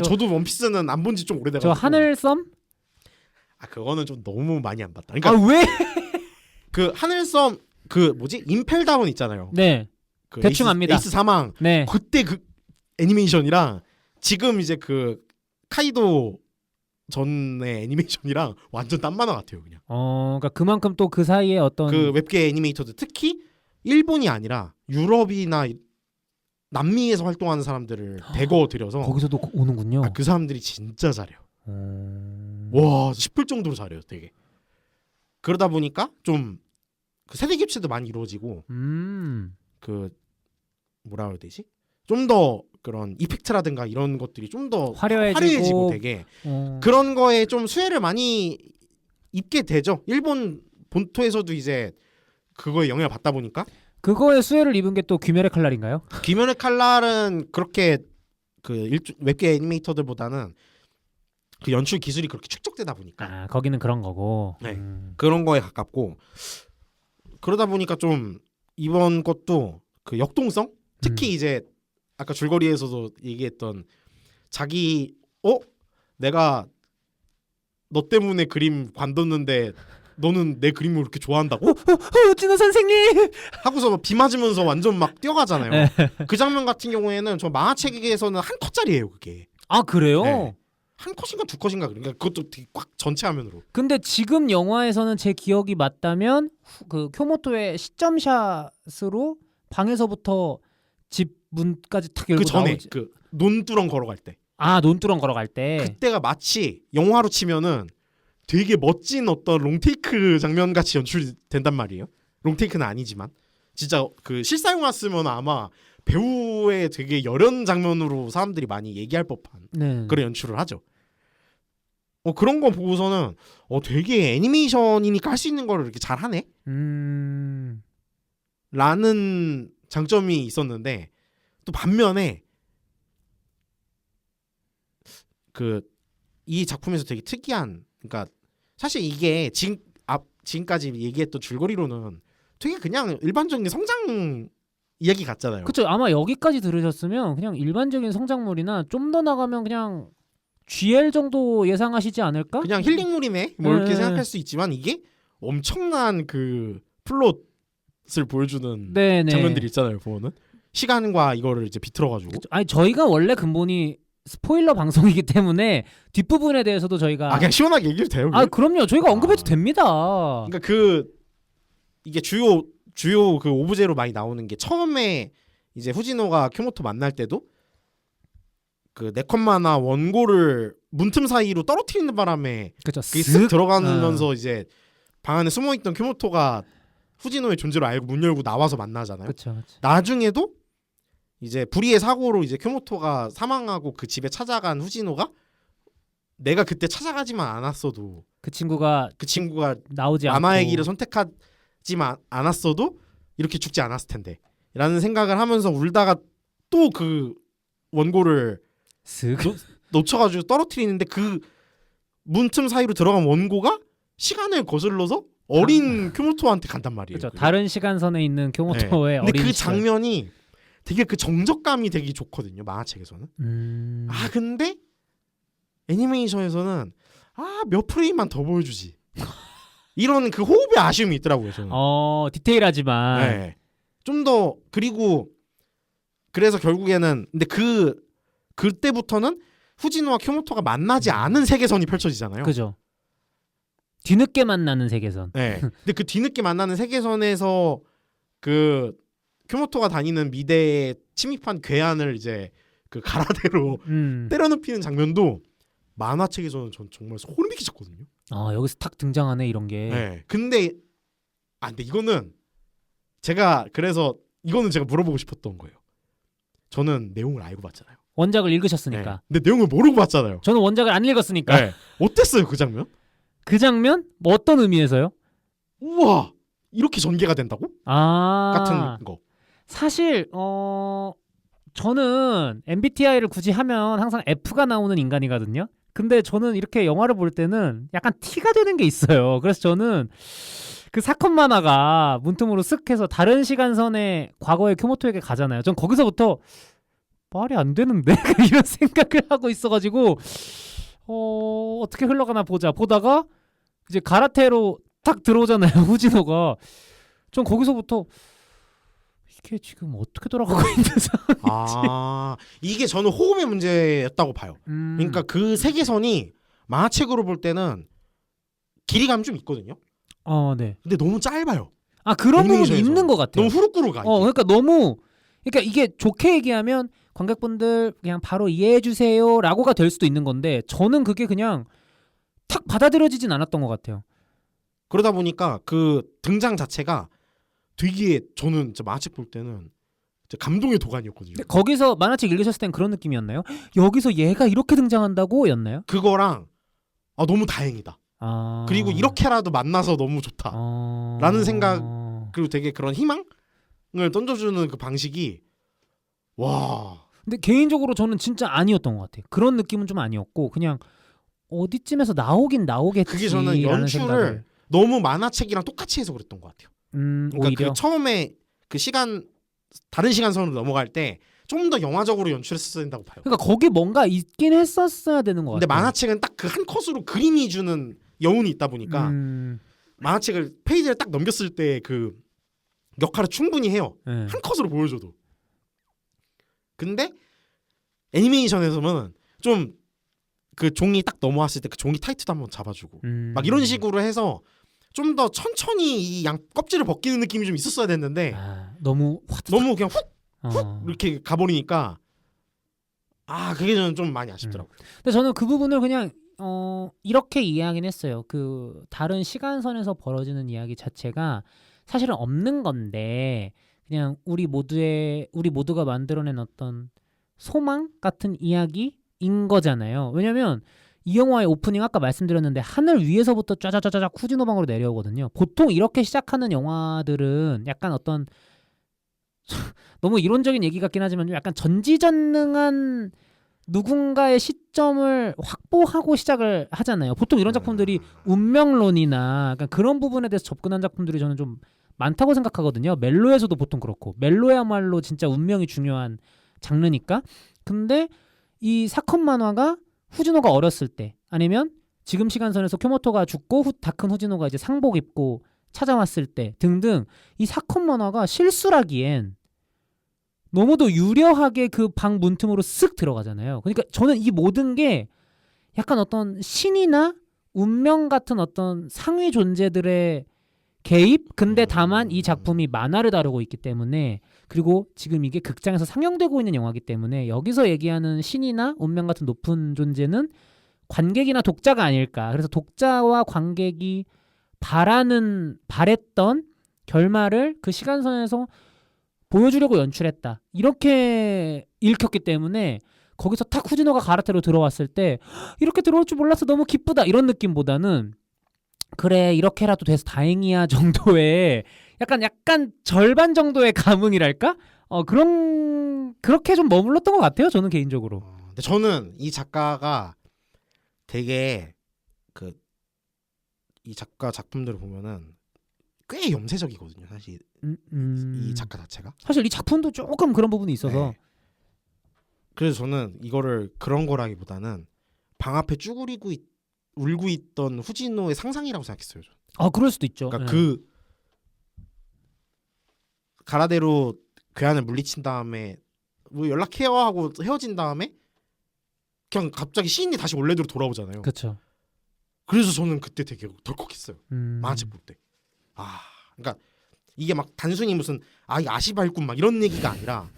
저도 원피스는 안 본 지 좀 오래돼가지고. 저 하늘섬? 그거는 좀 너무 많이 안 봤다. 그러니까 왜? 그 하늘섬 그 뭐지 임펠다운 있잖아요. 네. 그 대충 압니다. 에이스 사망. 네. 그때 그 애니메이션이랑 지금 이제 그 카이도 전의 애니메이션이랑 완전 딴 만화 같아요, 그냥. 그러니까 그만큼 또 그 사이에 어떤 그 웹계 애니메이터들 특히 일본이 아니라 유럽이나 남미에서 활동하는 사람들을 대거 들여서 거기서도 오는군요. 그 사람들이 진짜 잘해요. 와, 싶을 정도로 잘해요, 되게. 그러다 보니까 좀 그 세대 교체도 많이 이루어지고 그 뭐라 그래야 되지? 좀 더 그런 이펙트라든가 이런 것들이 좀 더 화려해지고 되게 그런 거에 좀 수혜를 많이 입게 되죠. 일본 본토에서도 이제 그거에 영향을 받다 보니까 그거에 수혜를 입은 게 또 귀멸의 칼날인가요? 귀멸의 칼날은 그렇게 그 웹계 애니메이터들보다는 그 연출 기술이 그렇게 축적되다 보니까 거기는 그런 거고. 네. 그런 거에 가깝고 그러다 보니까 좀 이번 것도 그 역동성 특히 이제 아까 줄거리에서도 얘기했던 자기 내가 너 때문에 그림 관뒀는데 너는 내 그림을 그렇게 좋아한다고? 진호 선생님 하고서 막 비 맞으면서 완전 막 뛰어가잖아요. 네. 그 장면 같은 경우에는 저 만화책에서는 한 컷짜리예요 그게. 그래요? 네. 한 컷인가 두 컷인가 그러니까 그것도 되게 꽉 전체 화면으로. 근데 지금 영화에서는 제 기억이 맞다면 그 쿄모토의 시점샷으로 방에서부터 집 문까지 탁 열고 그 전에 나오지. 그 논두렁 걸어갈 때. 논두렁 걸어갈 때. 그때가 마치 영화로 치면은 되게 멋진 어떤 롱테이크 장면 같이 연출된단 말이에요. 롱테이크는 아니지만 진짜 그 실사 영화 쓰면 아마 배우의 되게 열연 장면으로 사람들이 많이 얘기할 법한 네. 그런 연출을 하죠. 그런 거 보고서는 되게 애니메이션이니까 할 수 있는 거를 이렇게 잘하네. 라는 장점이 있었는데 또 반면에 그 이 작품에서 되게 특이한 그러니까 사실 이게 지금까지 얘기했던 줄거리로는 되게 그냥 일반적인 성장 이야기 같잖아요. 그쵸. 아마 여기까지 들으셨으면 그냥 일반적인 성장물이나 좀 더 나가면 그냥 GL 정도 예상하시지 않을까? 그냥 힐링물이네 뭐 이렇게 네. 생각할 수 있지만 이게 엄청난 그 플롯을 보여주는 네네. 장면들이 있잖아요. 보면은 시간과 이거를 이제 비틀어가지고 아니 저희가 원래 근본이 스포일러 방송이기 때문에 뒷부분에 대해서도 저희가 그냥 시원하게 얘기해도 돼요? 아 그럼요. 저희가 언급해도 아. 됩니다. 그러니까 이게 주요 그 오브제로 많이 나오는 게 처음에 이제 후지노가 쿄모토 만날 때도 그 네컨마나 원고를 문틈 사이로 떨어뜨리는 바람에 그렇죠. 그게 쓱 들어가면서 이제 방 안에 숨어있던 쿄모토가 후지노의 존재를 알고 문 열고 나와서 만나잖아요. 그렇죠. 나중에도 이제 불의의 사고로 이제 쿄모토가 사망하고 그 집에 찾아간 후지노가 내가 그때 찾아가지만 않았어도 그 친구가 그 친구가 나오지 않고 마마의 길을 선택하지만 않았어도 이렇게 죽지 않았을 텐데 라는 생각을 하면서 울다가 또 그 원고를 쓱 놓쳐가지고 떨어뜨리는데 그 문틈 사이로 들어간 원고가 시간을 거슬러서 어린 쿄모토한테 간단 말이에요. 그렇죠. 그게. 다른 시간선에 있는 교모토의 근데 어린 그 시절. 장면이 되게 그 정적감이 되게 좋거든요. 만화책에서는. 근데 애니메이션에서는 몇 프레임만 더 보여주지. 이런 그 호흡의 아쉬움이 있더라고요. 저는. 디테일하지만 네. 좀 더 그리고 그래서 결국에는 근데 그때부터는 후지노와 쿄모토가 만나지 않은 세계선이 펼쳐지잖아요. 그죠. 뒤늦게 만나는 세계선. 네. 근데 그 뒤늦게 만나는 세계선에서 그 쿄모토가 다니는 미대에 침입한 괴한을 이제 그 가라데로 때려눕히는 장면도 만화책에서는 전 정말 소름 끼쳤거든요. 여기서 탁 등장하네 이런 게. 네. 근데 이거는 제가 그래서 이거는 제가 물어보고 싶었던 거예요. 저는 내용을 알고 봤잖아요. 원작을 읽으셨으니까. 네. 근데 내용을 모르고 봤잖아요. 저는 원작을 안 읽었으니까. 네. 어땠어요 그 장면? 그 장면? 뭐 어떤 의미에서요? 우와 이렇게 전개가 된다고? 같은 거. 사실 저는 MBTI를 굳이 하면 항상 F가 나오는 인간이거든요. 근데 저는 이렇게 영화를 볼 때는 약간 T가 되는 게 있어요. 그래서 저는 그 사건 만화가 문틈으로 쓱 해서 다른 시간선의 과거의 쿄모토에게 가잖아요. 전 거기서부터 말이 안 되는데 이런 생각을 하고 있어가지고 어떻게 흘러가나 보다가 이제 가라테로 딱 들어오잖아요. 후지노가. 전 거기서부터 이게 지금 어떻게 돌아가고 있는 상황인지. 이게 저는 호흡의 문제였다고 봐요. 그러니까 그 세계선이 만화책으로 볼 때는 길이감이 좀 있거든요. 네. 근데 너무 짧아요. 그런 부분이 애니메이션에서. 있는 것 같아요. 너무 후루꾸루 가. 그러니까 이게 좋게 얘기하면 관객분들 그냥 바로 이해해 주세요라고가 될 수도 있는 건데 저는 그게 그냥 탁 받아들여지진 않았던 것 같아요. 그러다 보니까 그 등장 자체가 되게 저는 진짜 만화책 볼 때는 진짜 감동의 도가니였거든요. 근데 거기서 만화책 읽으셨을 땐 그런 느낌이었나요? 여기서 얘가 이렇게 등장한다고 였나요? 그거랑 너무 다행이다. 그리고 이렇게라도 만나서 너무 좋다. 라는 생각 그리고 되게 그런 희망을 던져주는 그 방식이 와. 근데 개인적으로 저는 진짜 아니었던 것 같아요. 그런 느낌은 좀 아니었고 그냥 어디쯤에서 나오긴 나오겠지. 그게 저는 연출을 너무 만화책이랑 똑같이 해서 그랬던 것 같아요. 그러니까 오히려 그 처음에 그 다른 시간선으로 넘어갈 때 좀 더 영화적으로 연출했어야 된다고 봐요. 그러니까 거기 뭔가 있긴 했었어야 되는 것 근데 같아요. 만화책은 딱 그 한 컷으로 그림이 주는 여운이 있다 보니까 만화책을 페이지를 딱 넘겼을 때 그 역할을 충분히 해요. 한 컷으로 보여줘도. 근데 애니메이션에서는 좀 그 종이 딱 넘어왔을 때 그 종이 타이트도 한번 잡아주고 막 이런 식으로 해서 좀 더 천천히 이 양 껍질을 벗기는 느낌이 좀 있었어야 됐는데 너무 그냥 훅 이렇게 가버리니까 그게 저는 좀 많이 아쉽더라고요. 근데 저는 그 부분을 그냥 이렇게 이해하긴 했어요. 그 다른 시간선에서 벌어지는 이야기 자체가 사실은 없는 건데 그냥 우리 모두가 만들어낸 어떤 소망 같은 이야기인 거잖아요. 왜냐면 이 영화의 오프닝 아까 말씀드렸는데 하늘 위에서부터 짜자자자자 후지노방으로 내려오거든요. 보통 이렇게 시작하는 영화들은 약간 어떤 너무 이론적인 얘기 같긴 하지만 약간 전지전능한 누군가의 시점을 확보하고 시작을 하잖아요. 보통 이런 작품들이 운명론이나 약간 그런 부분에 대해서 접근한 작품들이 저는 좀 많다고 생각하거든요. 멜로에서도 보통 그렇고 멜로야말로 진짜 운명이 중요한 장르니까. 근데 이 사건 만화가 후지노가 어렸을 때 아니면 지금 시간선에서 쿄모토가 죽고 다 큰 후지노가 이제 상복 입고 찾아왔을 때 등등 이 사건 만화가 실수라기엔 너무도 유려하게 그 방 문틈으로 쓱 들어가잖아요. 그러니까 저는 이 모든 게 약간 어떤 신이나 운명 같은 어떤 상위 존재들의 개입? 근데 다만 이 작품이 만화를 다루고 있기 때문에 그리고 지금 이게 극장에서 상영되고 있는 영화이기 때문에 여기서 얘기하는 신이나 운명 같은 높은 존재는 관객이나 독자가 아닐까. 그래서 독자와 관객이 바랬던 결말을 그 시간선에서 보여주려고 연출했다. 이렇게 읽혔기 때문에 거기서 탁 후지노가 가라테로 들어왔을 때 이렇게 들어올 줄 몰라서 너무 기쁘다 이런 느낌보다는 그래 이렇게라도 돼서 다행이야 정도의 약간 절반 정도의 감흥이랄까? 그렇게 좀 머물렀던 것 같아요. 저는 개인적으로. 근데 저는 이 작가가 되게 이 작가 작품들을 보면은 꽤 염세적이거든요. 사실 이 작가 자체가. 사실 이 작품도 조금 그런 부분이 있어서. 네. 그래서 저는 이거를 그런 거라기보다는 방 앞에 쭈그리고 울고 있던 후지노의 상상이라고 생각했어요. 저는. 아 그럴 수도 있죠. 그러니까 네. 그 가라데로 괴한을 물리친 다음에 뭐 연락해요 하고 헤어진 다음에 그냥 갑자기 시인이 다시 원래대로 돌아오잖아요. 그렇죠. 그래서 저는 그때 되게 덜컥했어요. 만화책 볼 때. 그러니까 이게 막 단순히 무슨 이게 아시발군 막 이런 얘기가 아니라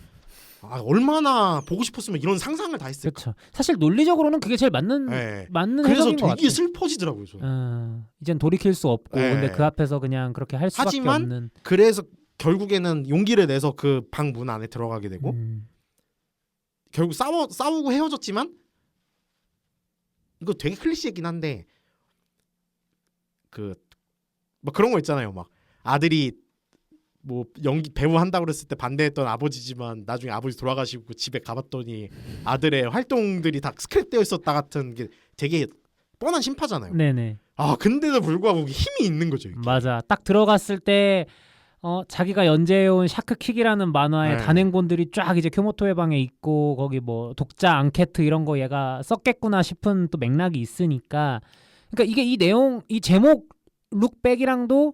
얼마나 보고 싶었으면 이런 상상을 다 했을까. 그렇죠. 사실 논리적으로는 그게 제일 맞는 그래서 해석인 것 같아요. 되게 슬퍼지더라고요. 저는. 이젠 돌이킬 수 없고 근데 그 앞에서 그냥 그렇게 할 수밖에 하지만 없는. 그래서 결국에는 용기를 내서 그 방 문 안에 들어가게 되고 결국 싸우고 헤어졌지만 이거 되게 클리셰이긴 한데 뭐 그런 거 있잖아요. 막 아들이 뭐 연기 배우 한다고 그랬을 때 반대했던 아버지지만 나중에 아버지 돌아가시고 집에 가봤더니 아들의 활동들이 다 스크랩되어 있었다 같은 게 되게 뻔한 심파잖아요. 네네. 근데도 불구하고 힘이 있는 거죠. 이렇게. 맞아. 딱 들어갔을 때 자기가 연재해온 샤크킥이라는 만화의 단행본들이 쫙 이제 쿄모토의 방에 있고 거기 뭐 독자 앙케트 이런 거 얘가 썼겠구나 싶은 또 맥락이 있으니까 그러니까 이게 이 내용 이 제목 룩백이랑도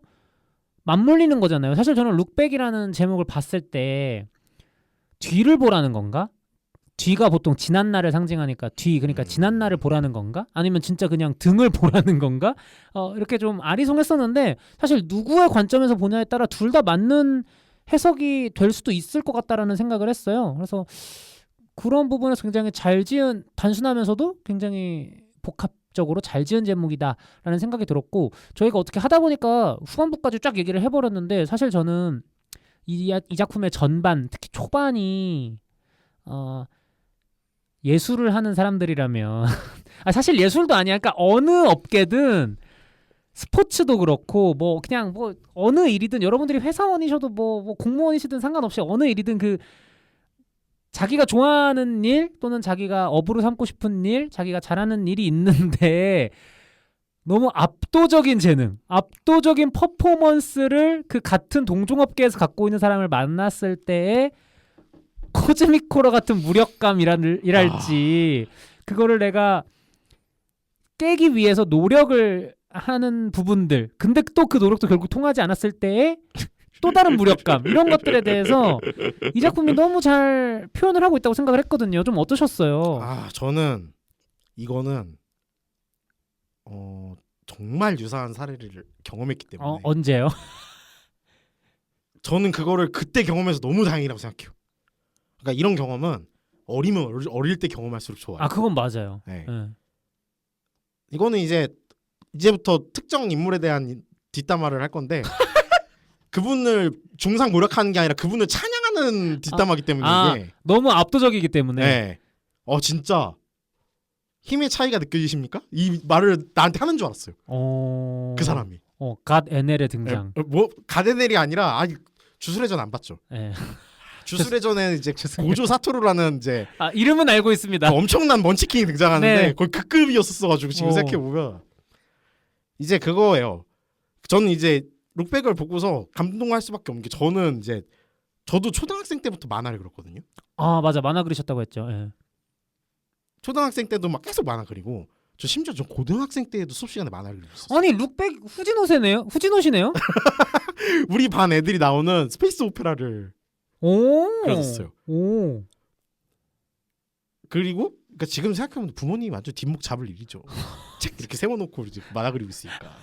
맞물리는 거잖아요. 사실 저는 룩백이라는 제목을 봤을 때 뒤를 보라는 건가? 뒤가 보통 지난 날을 상징하니까 그러니까 지난 날을 보라는 건가? 아니면 진짜 그냥 등을 보라는 건가? 이렇게 좀 아리송했었는데 사실 누구의 관점에서 보냐에 따라 둘 다 맞는 해석이 될 수도 있을 것 같다라는 생각을 했어요. 그래서 그런 부분에서 굉장히 잘 지은 단순하면서도 굉장히 복합적으로 잘 지은 제목이다라는 생각이 들었고 저희가 어떻게 하다 보니까 후반부까지 쫙 얘기를 해버렸는데 사실 저는 이 작품의 전반 특히 초반이 예술을 하는 사람들이라면 사실 예술도 아니야. 그러니까 어느 업계든 스포츠도 그렇고 뭐 그냥 뭐 어느 일이든 여러분들이 회사원이셔도 뭐 공무원이시든 상관없이 어느 일이든 그 자기가 좋아하는 일 또는 자기가 업으로 삼고 싶은 일, 자기가 잘하는 일이 있는데 너무 압도적인 재능, 압도적인 퍼포먼스를 그 같은 동종업계에서 갖고 있는 사람을 만났을 때의 코즈믹 호러 같은 무력감이랄지 그거를 내가 깨기 위해서 노력을 하는 부분들 근데 또 그 노력도 결국 통하지 않았을 때의 또 다른 무력감 이런 것들에 대해서 이 작품이 너무 잘 표현을 하고 있다고 생각을 했거든요. 좀 어떠셨어요? 저는 이거는 정말 유사한 사례를 경험했기 때문에 언제요? 저는 그거를 그때 경험해서 너무 다행이라고 생각해요. 그러니까 이런 경험은 어릴 때 경험할수록 좋아요. 그건 맞아요. 네. 네. 이거는 이제부터 특정 인물에 대한 뒷담화를 할 건데 그분을 중상 모략하는 게 아니라 그분을 찬양하는 뒷담화기 때문에 이게 너무 압도적이기 때문에. 네. 진짜 힘의 차이가 느껴지십니까? 이 말을 나한테 하는 줄 알았어요. 그 사람이. 갓 에넬의 등장. 뭐 가데넬이 아니라 주술회전 안 봤죠. 네. 주술회전에 이제 고조 사토루라는 이제 이름은 알고 있습니다. 엄청난 먼치킨이 등장하는데 네. 거의 그 급이었어가지고 지금 생각해 보면 이제 그거예요. 저는 이제 룩백을 보고서 감동할 수밖에 없는 게 저는 이제 저도 초등학생 때부터 만화를 그렸거든요. 맞아 만화 그리셨다고 했죠. 예. 초등학생 때도 막 계속 만화 그리고 저 심지어 저 고등학생 때에도 수업 시간에 만화를 그리고 있었어요. 아니 룩백 후진호세네요. 후진호시네요. 우리 반 애들이 나오는 스페이스 오페라를 오. 그렸어요. 오. 그리고 그러니까 지금 생각하면 부모님이 완전 뒷목 잡을 일이죠. 책 이렇게 세워놓고 이제 만화 그리고 있으니까.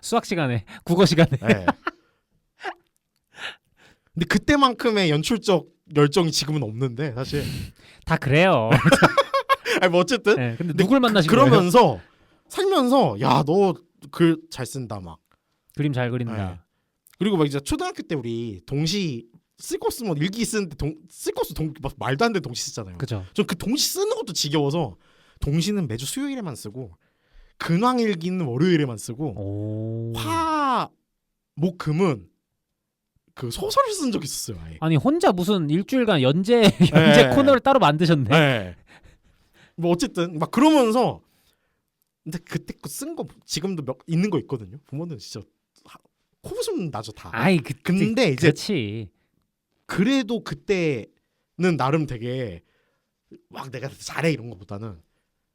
수학 시간에, 국어 시간에. 네. 근데 그때만큼의 연출적 열정이 지금은 없는데 사실. 다 그래요. 아니 뭐 어쨌든. 네, 근데 누굴 만나신 거예요? 그러면서 살면서 야 너 글 잘 쓴다 막. 그림 잘 그린다. 네. 그리고 막 이제 초등학교 때 우리 동시 쓸 거 쓰면 일기 쓰는데 쓸 거 쓰 말도 안 되는 동시 쓰잖아요. 그죠. 전 그 동시 쓰는 것도 지겨워서 동시는 매주 수요일에만 쓰고 근황일기는 월요일에만 쓰고 오. 화, 목, 금은 그 소설을 쓴 적 있었어요. 아예. 아니 혼자 무슨 일주일간 연재 코너를 따로 만드셨네. 네. 뭐 어쨌든 막 그러면서 근데 그때 거 쓴 거 지금도 있는 거 있거든요. 부모는 진짜 코웃음 나죠 다. 아이 근데 이제 그렇지. 그래도 그때는 나름 되게 막 내가 잘해 이런 거보다는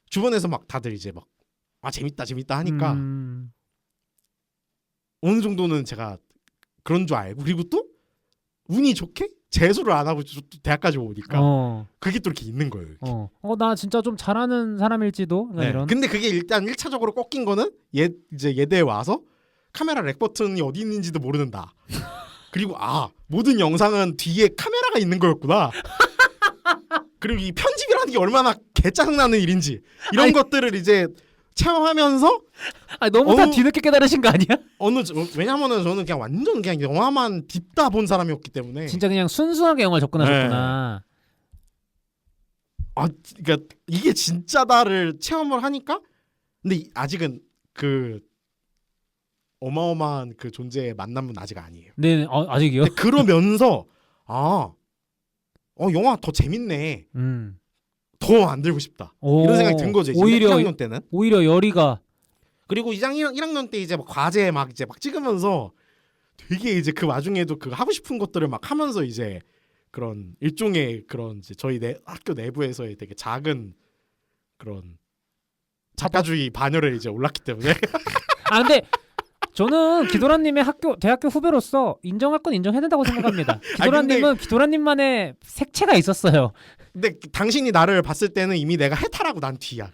주변에서 막 다들 이제 막 아 재밌다 하니까 어느 정도는 제가 그런 줄 알고 그리고 또 운이 좋게 재수를 안 하고 또 대학까지 오니까 그게 또 이렇게 있는 거예요. 이렇게. 나 진짜 좀 잘하는 사람일지도. 네. 이런. 근데 그게 일단 1차적으로 꺾인 거는 이제 예대에 와서 카메라 렉 버튼이 어디 있는지도 모르는 나. 그리고 모든 영상은 뒤에 카메라가 있는 거였구나. 그리고 이 편집이라는 게 얼마나 개짜증나는 일인지 이런 것들을 이제 체험하면서 너무 다 뒤늦게 깨달으신 거 아니야? 왜냐면은 저는 그냥 완전 그냥 영화만 딥다 본 사람이었기 때문에 진짜 그냥 순수하게 영화를 접근하셨구나. 그러니까 이게 진짜다를 체험을 하니까 근데 아직은 그 어마어마한 그 존재의 만남은 아직 아니에요. 네, 아직이요? 근데 그러면서 영화 더 재밌네. 더 만들고 싶다. 이런 생각이 든 거죠. 오히려 1학년 때는. 오히려 열의가. 그리고 1학년 때 이제 막 과제 막 찍으면서 되게 이제 그 와중에도 그 하고 싶은 것들을 막 하면서 이제 그런 일종의 그런 이제 저희 학교 내부에서의 되게 작은 그런 작가주의 반열에 이제 올랐기 때문에. 근데 저는 기도라님의 대학교 후배로서 인정할 건 인정해야 된다고 생각합니다. 기도라님은 기도라님만의 색채가 있었어요. 근데 당신이 나를 봤을 때는 이미 내가 해탈하고 난 뒤야.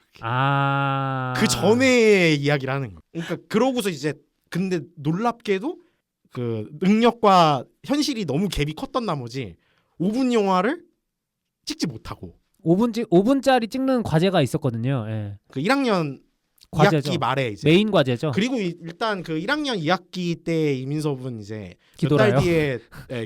그 전에 이야기를 하는 거. 그러니까 그러고서 이제 근데 놀랍게도 그 능력과 현실이 너무 갭이 컸던 나머지 5분 영화를 찍지 못하고 5분짜리 찍는 과제가 있었거든요. 예. 그 1학년 과제죠. 2학기 말에 이제 메인 과제죠. 그리고 일단 그 1학년 2학기 때 이민섭은 이제 기도라요? 몇 달 뒤에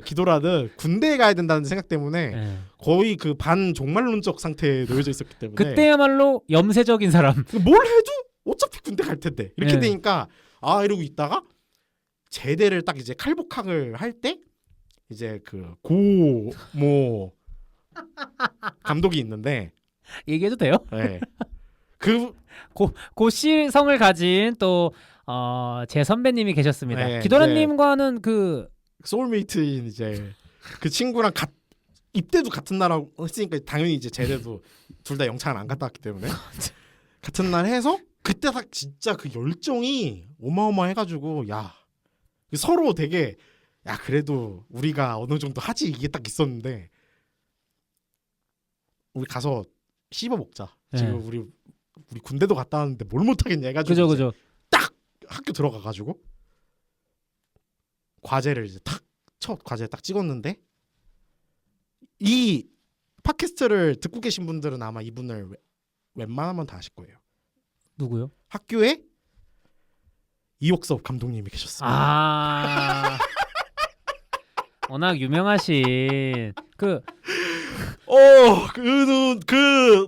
기도라든 군대에 가야 된다는 생각 때문에 예. 거의 그 반 종말론적 상태에 놓여져 있었기 때문에 그때야말로 염세적인 사람. 뭘 해도 어차피 군대 갈 텐데 이렇게 네. 되니까 이러고 있다가 제대를 딱 이제 칼복학을 할 때 이제 그 고모 감독이 있는데 얘기해도 돼요? 네. 고시성을 가진 또 제 선배님이 계셨습니다. 네, 기도라님과는 그 소울메이트인 이제 그 친구랑 입대도 같은 날 했으니까 당연히 이제 제대도 둘 다 영창을 안 갔다 왔기 때문에 같은 날 해서 그때 딱 진짜 그 열정이 어마어마해가지고 서로 되게 그래도 우리가 어느 정도 하지 이게 딱 있었는데 우리 가서 씹어 먹자. 지금 우리 군대도 갔다 왔는데 뭘 못하겠냐 해가지고 그죠. 딱 학교 들어가가지고 과제를 이제 첫 과제 딱 찍었는데 이 팟캐스트를 듣고 계신 분들은 아마 이분을 웬만하면 다 아실 거예요. 누구요? 학교에 이옥섭 감독님이 계셨습니다. 워낙 유명하신 그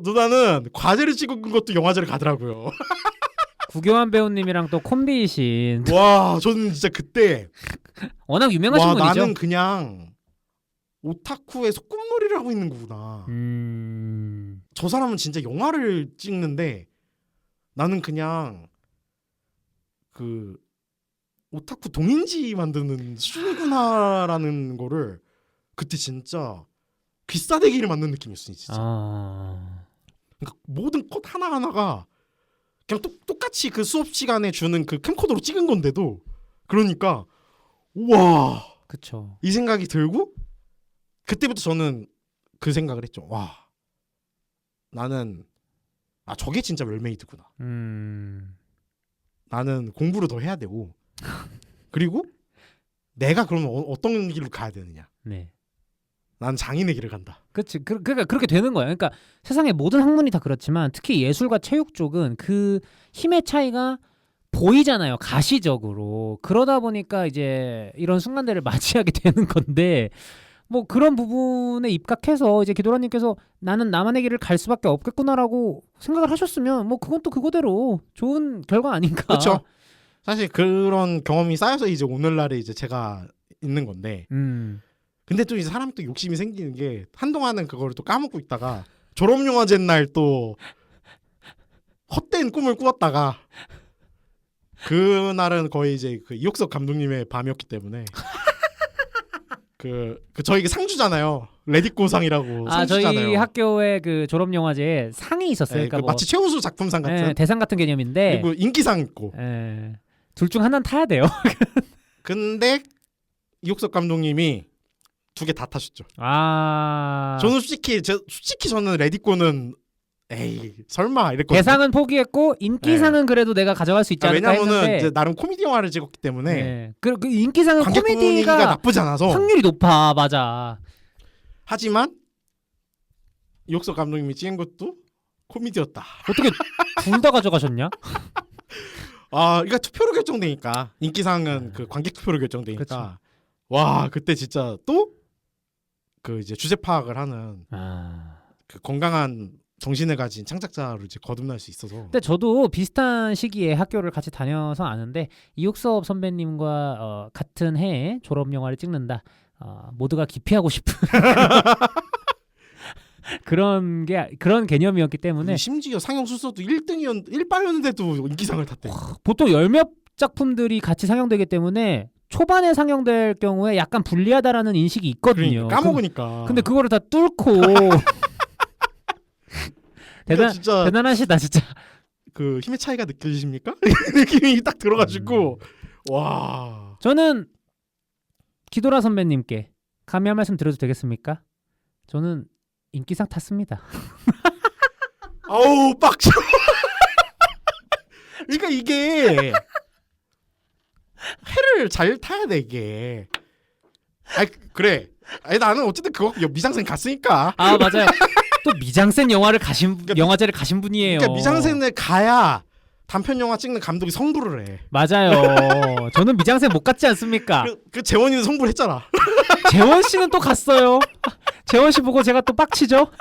누나는 과제를 찍은 것도 영화제를 가더라고요. 구교환 배우님이랑 또 콤비이신. 와, 저는 진짜 그때 워낙 유명하신 분이죠. 나는 그냥 오타쿠의 소꿉놀이를 하고 있는 거구나. 저 사람은 진짜 영화를 찍는데 나는 그냥 그 오타쿠 동인지 만드는 수준이구나라는 거를 그때 진짜 귀싸대기를 맞는 느낌이었어 진짜. 그러니까 모든 컷 하나하나가 그냥 똑같이 그 수업 시간에 주는 그 캠코더로 찍은 건데도 그러니까 우와 그쵸. 이 생각이 들고 그때부터 저는 그 생각을 했죠. 와 나는 저게 진짜 웰메이드구나. 나는 공부를 더 해야 되고 그리고 내가 그러면 어떤 길로 가야 되느냐. 네. 난 장인의 길을 간다. 그치. 그러니까 그렇게 되는 거예요. 그러니까 세상의 모든 학문이 다 그렇지만 특히 예술과 체육 쪽은 그 힘의 차이가 보이잖아요. 가시적으로. 그러다 보니까 이제 이런 순간들을 맞이하게 되는 건데 뭐 그런 부분에 입각해서 이제 기도라님께서 나는 나만의 길을 갈 수밖에 없겠구나라고 생각을 하셨으면 뭐 그건 또 그거대로 좋은 결과 아닌가. 그렇죠. 사실 그런 경험이 쌓여서 이제 오늘날에 이제 제가 있는 건데 근데 또 이제 사람이 또 욕심이 생기는 게 한동안은 그거를 또 까먹고 있다가 졸업영화제 날 또 헛된 꿈을 꾸었다가 그날은 거의 이제 그 이옥석 감독님의 밤이었기 때문에 그 저희 상주잖아요. 레디꼬상이라고 상주잖아요. 저희 학교에 그 졸업 영화제 상이 있었어요. 네, 그러니까 그 뭐, 마치 최우수 작품상 같은 대상 같은 개념인데 그리고 인기상 있고. 둘 중 하나는 타야 돼요. 근데 이옥석 감독님이 2개 다 타셨죠. 저는 솔직히 저는 레디꼬는 에이 설마 이랬거든요. 대상은 포기했고 인기상은 그래도 내가 가져갈 수 있지 않을까 왜냐면은 했는데 이제 나름 코미디 영화를 찍었기 때문에 네. 그 인기상은 관객 분위기가 코미디가 나쁘지 않아서 확률이 높아. 맞아. 하지만 이옥석 감독님이 찍은 것도 코미디였다. 어떻게 둘 다 가져가셨냐? 그러니까 투표로 결정되니까 인기상은 그 관객 투표로 결정되니까 그쵸. 와 그때 진짜 또 그 이제 주제 파악을 하는 그 건강한 정신을 가진 창작자로 이제 거듭날 수 있어서. 근데 저도 비슷한 시기에 학교를 같이 다녀서 아는데 이육섭 선배님과 같은 해에 졸업 영화를 찍는다. 모두가 기피하고 싶은 그런 개념이었기 때문에 심지어 상영 순서도 1바였는데도 인기상을 탔대. 보통 열몇 작품들이 같이 상영되기 때문에 초반에 상영될 경우에 약간 불리하다라는 인식이 있거든요. 그러니까, 까먹으니까. 근데 그거를 다 뚫고 대단하시다 진짜. 그 힘의 차이가 느껴지십니까? 느낌이 딱 들어가지고 와. 저는 기도라 선배님께 감히 한 말씀 드려도 되겠습니까? 저는 인기상 탔습니다. 아우 빡쳐. 그러니까 이게 회를 잘 타야 돼 이게. 그래. 나는 어쨌든 그거 미장센 갔으니까. 맞아요. 또 미장센 영화제를 가신 분이에요. 그러니까 미장센을 가야 단편 영화 찍는 감독이 성부를 해. 맞아요. 저는 미장센 못 갔지 않습니까? 그 재원이는 성부를 했잖아. 재원 씨는 또 갔어요. 재원 씨 보고 제가 또 빡치죠.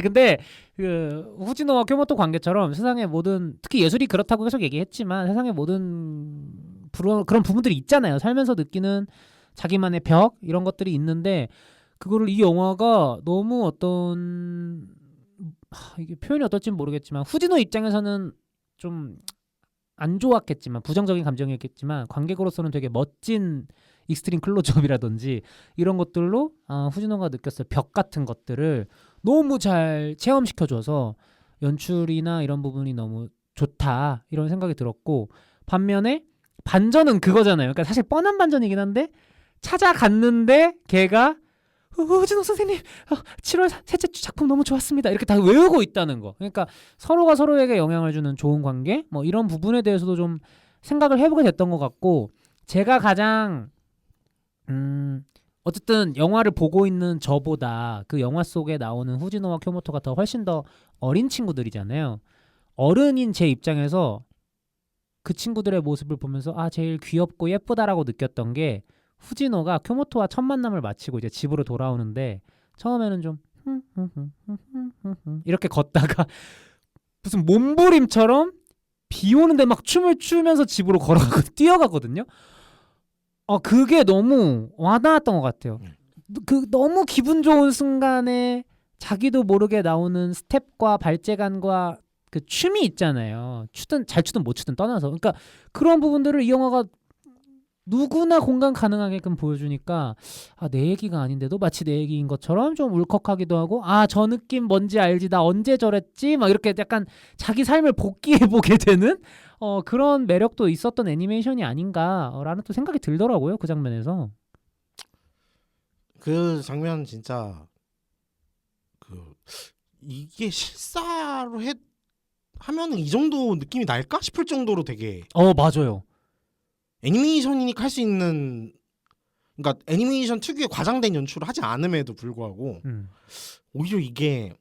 근데 그 후지노와 쿄모토 관계처럼 세상의 모든 특히 예술이 그렇다고 계속 얘기했지만 세상의 모든 그런 부분들이 있잖아요. 살면서 느끼는 자기만의 벽 이런 것들이 있는데 그거를 이 영화가 너무 이게 표현이 어떨지는 모르겠지만 후지노 입장에서는 좀 안 좋았겠지만 부정적인 감정이었겠지만 관객으로서는 되게 멋진 익스트림 클로즈업이라든지 이런 것들로 후지노가 느꼈을 벽 같은 것들을 너무 잘 체험시켜줘서 연출이나 이런 부분이 너무 좋다 이런 생각이 들었고 반면에 반전은 그거잖아요. 그러니까 사실 뻔한 반전이긴 한데 찾아갔는데 걔가 후지노 선생님 7월 셋째 주 작품 너무 좋았습니다 이렇게 다 외우고 있다는 거. 그러니까 서로가 서로에게 영향을 주는 좋은 관계 뭐 이런 부분에 대해서도 좀 생각을 해보게 됐던 것 같고 제가 가장 어쨌든 영화를 보고 있는 저보다 그 영화 속에 나오는 후지노와 쿄모토가 더 훨씬 더 어린 친구들이잖아요. 어른인 제 입장에서 그 친구들의 모습을 보면서 제일 귀엽고 예쁘다라고 느꼈던 게 후지노가 쿄모토와 첫 만남을 마치고 이제 집으로 돌아오는데 처음에는 좀 이렇게 걷다가 무슨 몸부림처럼 비 오는데 막 춤을 추면서 집으로 걸어가고 뛰어가거든요. 그게 너무 와닿았던 것 같아요. 그 너무 기분 좋은 순간에 자기도 모르게 나오는 스텝과 발재간과 그 춤이 있잖아요. 잘 추든 못 추든 떠나서. 그러니까 그런 부분들을 이 영화가 누구나 공감 가능하게끔 보여주니까 내 얘기가 아닌데도 마치 내 얘기인 것처럼 좀 울컥하기도 하고 저 느낌 뭔지 알지 나 언제 저랬지 막 이렇게 약간 자기 삶을 복귀해보게 되는 그런 매력도 있었던 애니메이션이 아닌가라는 또 생각이 들더라고요. 그 장면에서. 그 장면 진짜 그 이게 실사로 하면은 이 정도 느낌이 날까 싶을 정도로 되게 맞아요. 애니메이션이니까 할 수 있는, 그러니까 애니메이션 특유의 과장된 연출을 하지 않음에도 불구하고 오히려 이게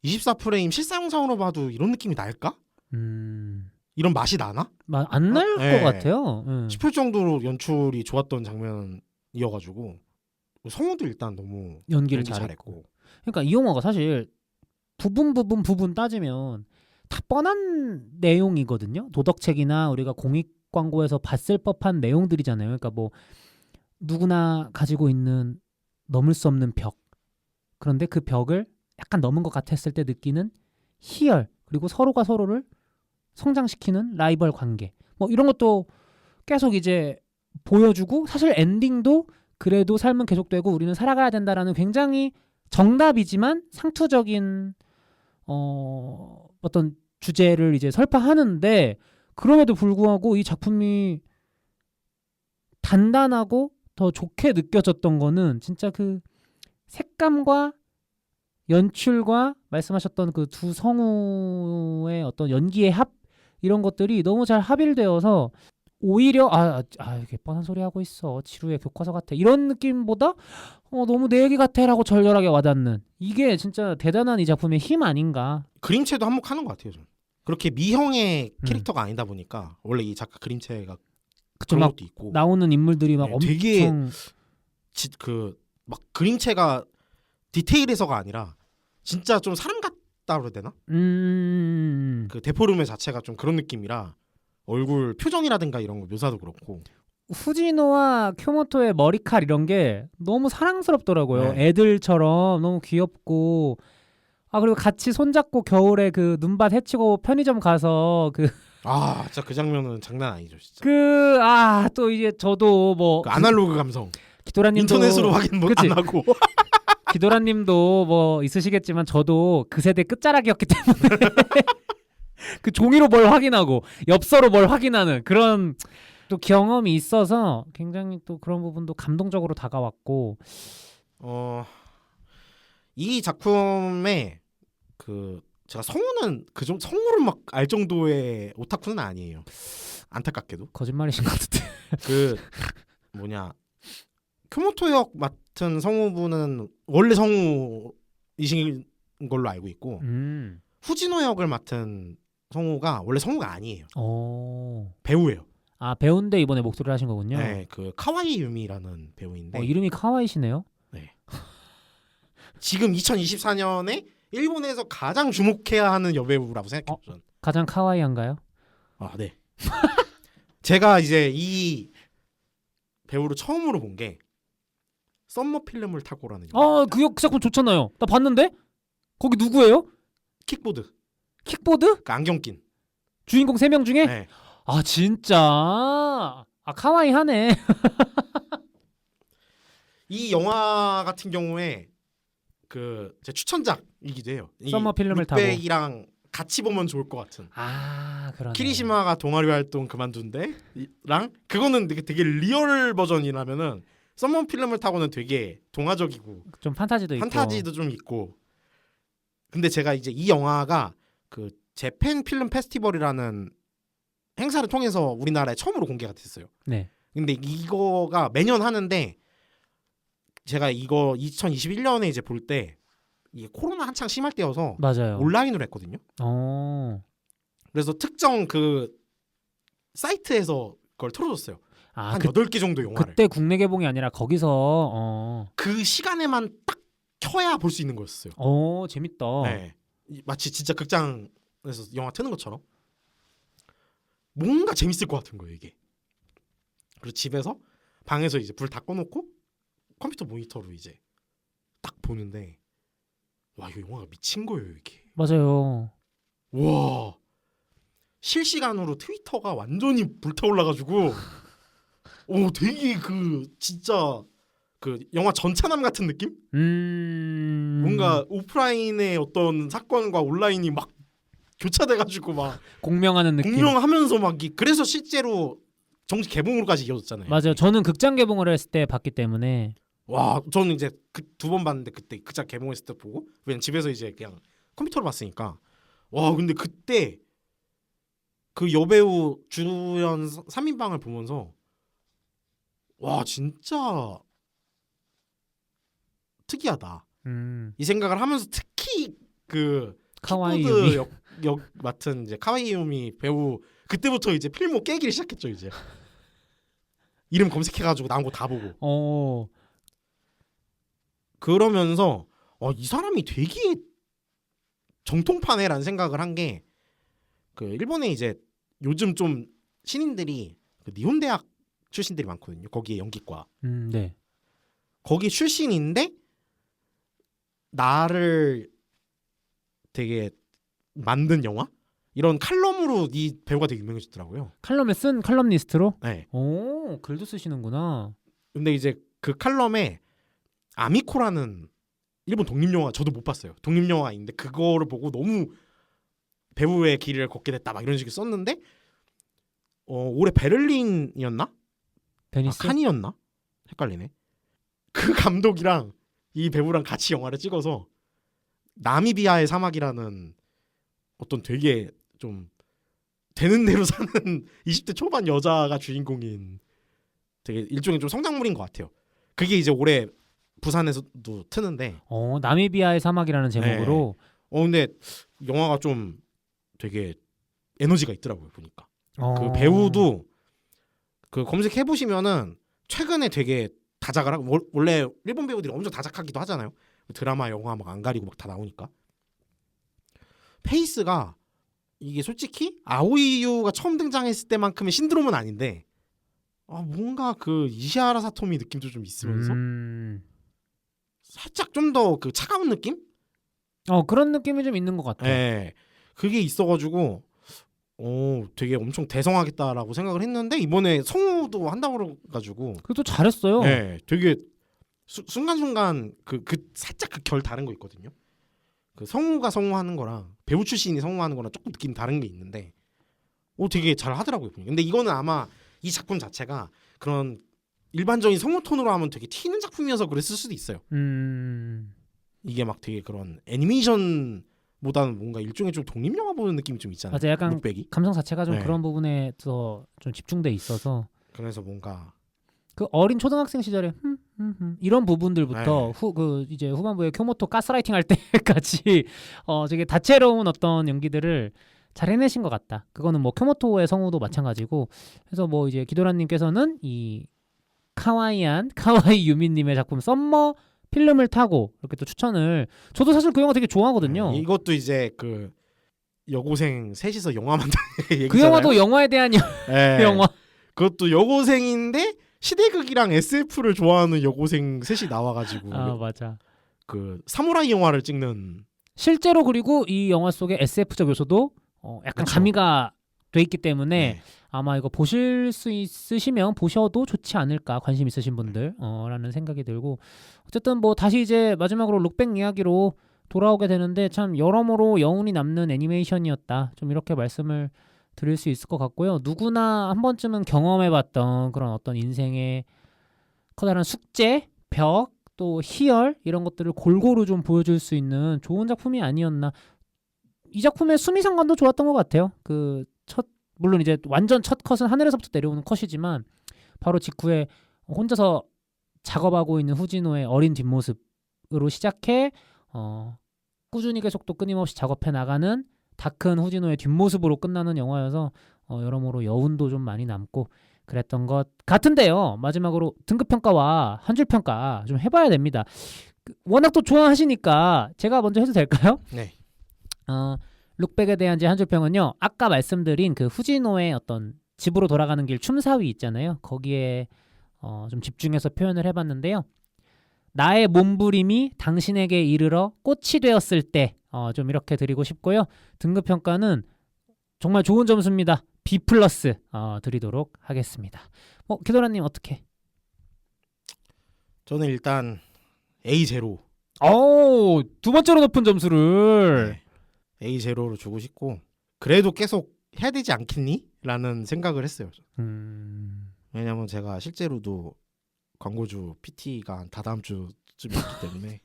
24프레임 실사 영상으로 봐도 이런 느낌이 날까? 이런 맛이 나나? 안 날 것 네. 같아요. 싶을 정도로 연출이 좋았던 장면이어가지고 성우도 일단 너무 연기를 연기 잘했고. 그러니까 이 영화가 사실 부분 따지면 다 뻔한 내용이거든요. 도덕책이나 우리가 공익 광고에서 봤을 법한 내용들이잖아요. 그러니까 뭐 누구나 가지고 있는 넘을 수 없는 벽. 그런데 그 벽을 약간 넘은 것 같았을 때 느끼는 희열, 그리고 서로가 서로를 성장시키는 라이벌 관계. 뭐 이런 것도 계속 이제 보여주고 사실 엔딩도 그래도 삶은 계속되고 우리는 살아가야 된다라는 굉장히 정답이지만 상투적인 어떤 주제를 이제 설파하는데 그럼에도 불구하고 이 작품이 단단하고 더 좋게 느껴졌던 거는 진짜 그 색감과 연출과 말씀하셨던 그 두 성우의 어떤 연기의 합 이런 것들이 너무 잘 합일되어서 오히려 이게 뻔한 소리 하고 있어 지루해 교과서 같아 이런 느낌보다 너무 내 얘기 같아라고 절절하게 와닿는 이게 진짜 대단한 이 작품의 힘 아닌가. 그림체도 한몫하는 것 같아요. 저는. 그렇게 미형의 캐릭터가 아니다 보니까 원래 이 작가 그림체가 그쵸, 그런 막 것도 있고 나오는 인물들이 막 네, 엄청 되게 막 그림체가 디테일해서가 아니라 진짜 좀 사람 같다 그래야 되나? 그 데포르메 자체가 좀 그런 느낌이라 얼굴 표정이라든가 이런 거 묘사도 그렇고 후지노와 쿄모토의 머리칼 이런 게 너무 사랑스럽더라고요. 네. 애들처럼 너무 귀엽고 그리고 같이 손잡고 겨울에 그 눈밭 헤치고 편의점 가서 진짜 그 장면은 장난 아니죠, 진짜. 또 이제 저도 뭐 그 아날로그 감성. 기도라님도 인터넷으로 확인 안 하고. 기도라님도 뭐 있으시겠지만 저도 그 세대 끝자락이었기 때문에 그 종이로 뭘 확인하고 엽서로 뭘 확인하는 그런 또 경험이 있어서 굉장히 또 그런 부분도 감동적으로 다가왔고 이 작품에 제가 성우는 성우를 막 알 정도의 오타쿠는 아니에요. 안타깝게도. 거짓말이신 것 같은데. 쿄모토 역 맡은 성우분은 원래 성우이신 걸로 알고 있고 후지노 역을 맡은 성우가 원래 성우가 아니에요. 배우예요. 배우인데 이번에 목소리를 하신 거군요. 네, 그 카와이 유미라는 배우인데 이름이 카와이시네요. 네. 지금 2024년에 일본에서 가장 주목해야 하는 여배우라고 생각해요. 저는. 가장 카와이한가요? 네. 제가 이제 이 배우를 처음으로 본 게 썸머 필름을 타고라는 영화. 그 작품 좋잖아요. 나 봤는데? 거기 누구예요? 킥보드. 킥보드? 그 안경 낀. 주인공 3명 중에? 네. 진짜. 카와이 하네. 이 영화 같은 경우에 제 추천작이기도 해요. 썸머 필름을 타고. 룩백이랑 같이 보면 좋을 것 같은. 그러네. 키리시마가 동아리 활동 그만둔데랑 그거는 되게 리얼 버전이라면은 썸머 필름을 타고는 되게 동화적이고 좀 판타지도 좀 있고. 근데 제가 이제 이 영화가 그 재팬 필름 페스티벌이라는 행사를 통해서 우리나라에 처음으로 공개가 됐어요. 네. 근데 이거가 매년 하는데 제가 이거 2021년에 이제 볼 때 이게 코로나 한창 심할 때여서 맞아요. 온라인으로 했거든요. 그래서 특정 그 사이트에서 그걸 틀어줬어요. 한 8개 정도 영화를. 그때 국내 개봉이 아니라 거기서 그 시간에만 딱 켜야 볼 수 있는 거였어요. 재밌다. 네. 마치 진짜 극장에서 영화 트는 것처럼 뭔가 재밌을 것 같은 거예요, 이게. 그리고 집에서 방에서 이제 불 다 꺼놓고 컴퓨터 모니터로 이제 딱 보는데 와, 이 영화가 미친 거예요, 이게. 맞아요. 와, 실시간으로 트위터가 완전히 불타올라가지고 오 되게 그 진짜 그 영화 전차남 같은 느낌? 뭔가 오프라인의 어떤 사건과 온라인이 막 교차돼가지고 막 공명하는 느낌. 공명하면서 막 그래서 실제로 정식 개봉으로까지 이어졌잖아요. 맞아요. 저는 극장 개봉을 했을 때 봤기 때문에 와 저는 이제 그 두 번 봤는데 그때 극장 개봉했을 때 보고 왜냐 집에서 이제 그냥 컴퓨터로 봤으니까 와 근데 그때 그 여배우 주연 3인방을 보면서 와 진짜 특이하다 이 생각을 하면서 특히 그 카와이 킥보드 유미. 역 맡은 이제 카와이 유미 배우 그때부터 이제 필모 깨기를 시작했죠 이제 이름 검색해가지고 나온 거 다 보고 어. 그러면서 이 사람이 되게 정통파네라는 생각을 한 게 그 일본에 이제 요즘 좀 신인들이 그 니혼대학 출신들이 많거든요. 거기에 연기과. 네. 거기 출신인데 나를 되게 만든 영화? 이런 칼럼으로 이 배우가 되게 유명해졌더라고요. 칼럼에 쓴 칼럼니스트로? 네. 오, 글도 쓰시는구나. 근데 이제 그 칼럼에 아미코라는 일본 독립영화 저도 못 봤어요. 독립영화인데 그거를 보고 너무 배우의 길을 걷게 됐다 막 이런 식으로 썼는데 올해 베를린이었나? 베니스? 칸이었나? 헷갈리네. 그 감독이랑 이 배우랑 같이 영화를 찍어서 나미비아의 사막이라는 어떤 되게 좀 되는 대로 사는 20대 초반 여자가 주인공인 되게 일종의 좀 성장물인 것 같아요. 그게 이제 올해 부산에서도 트는데 나미비아의 사막이라는 제목으로. 근데 영화가 좀 되게 에너지가 있더라고요 보니까. 그 어. 배우도 그 검색해 보시면은 최근에 되게 다작을 하고 원래 일본 배우들이 엄청 다작하기도 하잖아요. 드라마, 영화 막 안 가리고 막 다 나오니까. 페이스가 이게 솔직히 아오이유가 처음 등장했을 때만큼의 신드롬은 아닌데 뭔가 그 이시하라 사토미 느낌도 좀 있으면서 살짝 좀 더 그 차가운 느낌? 그런 느낌이 좀 있는 것 같아요. 네, 그게 있어가지고 되게 엄청 대성하겠다라고 생각을 했는데 이번에 성우도 한다고 그래가지고 그래도 잘했어요. 네, 되게 순간순간 그 살짝 그 결 다른 거 있거든요. 그 성우가 성우하는 거랑 배우 출신이 성우하는 거랑 조금 느낌 다른 게 있는데 되게 잘 하더라고요. 근데 이거는 아마 이 작품 자체가 그런 일반적인 성우 톤으로 하면 되게 튀는 작품이어서 그랬을 수도 있어요. 이게 막 되게 그런 애니메이션보다는 뭔가 일종의 좀 독립영화 보는 느낌이 좀 있잖아요. 맞아, 약간 룩백이. 감성 자체가 좀 네. 그런 부분에 더 좀 집중돼 있어서 그래서 뭔가 그 어린 초등학생 시절에 이런 부분들부터 네. 이제 후반부에 쿄모토 가스라이팅 할 때까지 되게 다채로운 어떤 연기들을 잘 해내신 것 같다. 그거는 뭐 쿄모토의 성우도 마찬가지고 그래서 뭐 이제 기도라님께서는 이 카와이 유미님의 작품 썸머 필름을 타고 이렇게 또 추천을 저도 사실 그 영화 되게 좋아하거든요. 이것도 이제 그 여고생 셋이서 영화 만드는 얘기잖아요. 그 영화도 영화에 대한 네. 영화. 그것도 여고생인데 시대극이랑 SF를 좋아하는 여고생 셋이 나와가지고 맞아. 그 사무라이 영화를 찍는 실제로 그리고 이 영화 속에 SF적 요소도 약간 그쵸. 가미가 돼 있기 때문에 네. 아마 이거 보실 수 있으시면 보셔도 좋지 않을까 관심 있으신 분들 라는 생각이 들고 어쨌든 뭐 다시 이제 마지막으로 룩백 이야기로 돌아오게 되는데 참 여러모로 여운이 남는 애니메이션이었다 좀 이렇게 말씀을 드릴 수 있을 것 같고요. 누구나 한 번쯤은 경험해봤던 그런 어떤 인생의 커다란 숙제, 벽, 또 희열 이런 것들을 골고루 좀 보여줄 수 있는 좋은 작품이 아니었나. 이 작품의 수미상관도 좋았던 것 같아요. 물론 이제 완전 첫 컷은 하늘에서부터 내려오는 컷이지만 바로 직후에 혼자서 작업하고 있는 후지노의 어린 뒷모습으로 시작해 꾸준히 계속 또 끊임없이 작업해 나가는 다 큰 후지노의 뒷모습으로 끝나는 영화여서 여러모로 여운도 좀 많이 남고 그랬던 것 같은데요. 마지막으로 등급평가와 한 줄 평가 좀 해봐야 됩니다. 워낙 또 좋아하시니까 제가 먼저 해도 될까요? 네. 룩백에 대한 제 한 줄 평은요. 아까 말씀드린 그 후지노의 어떤 집으로 돌아가는 길 춤사위 있잖아요. 거기에 좀 집중해서 표현을 해봤는데요. 나의 몸부림이 당신에게 이르러 꽃이 되었을 때 좀 이렇게 드리고 싶고요. 등급평가는 정말 좋은 점수입니다. B+ 드리도록 하겠습니다. 기도라님 어떻게? 저는 일단 A0. 두 번째로 높은 점수를. 네. A0로 주고 싶고 그래도 계속 해야 되지 않겠니? 라는 생각을 했어요. 왜냐면 제가 실제로도 광고주 PT가 다다음 주쯤 있기 때문에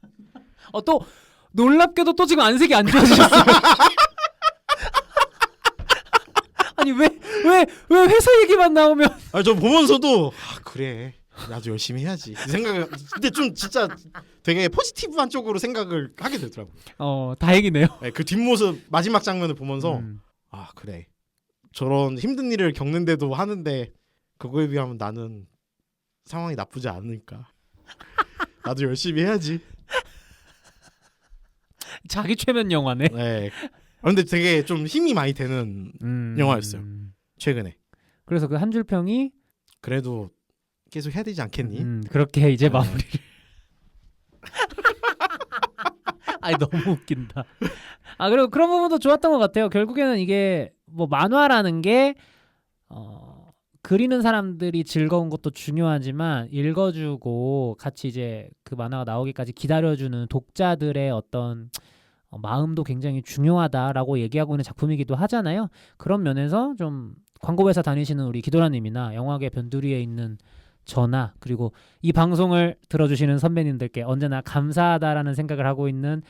또 놀랍게도 또 지금 안색이 안 좋아지셨어요. 아니 왜 회사 얘기만 나오면 저 보면서도 그래 나도 열심히 해야지 생각을 근데 좀 진짜 되게 포지티브한 쪽으로 생각을 하게 되더라고요. 다행이네요. 네, 그 뒷모습 마지막 장면을 보면서 그래 저런 힘든 일을 겪는데도 하는데 그거에 비하면 나는 상황이 나쁘지 않으니까 나도 열심히 해야지. 자기 최면 영화네. 네. 근데 되게 좀 힘이 많이 되는 영화였어요. 최근에. 그래서 그 한 줄 평이 그래도 계속 해야 되지 않겠니? 그렇게 이제 마무리를. 아니 너무 웃긴다. 그리고 그런 부분도 좋았던 것 같아요. 결국에는 이게 만화라는 게 그리는 사람들이 즐거운 것도 중요하지만 읽어주고 같이 이제 그 만화가 나오기까지 기다려주는 독자들의 어떤 마음도 굉장히 중요하다라고 얘기하고 있는 작품이기도 하잖아요. 그런 면에서 좀 광고회사 다니시는 우리 기도라님이나 영화계 변두리에 있는 저나 그리고 이 방송을 들어주시는 선배님들께 언제나 감사하다라는 생각을 하고 있는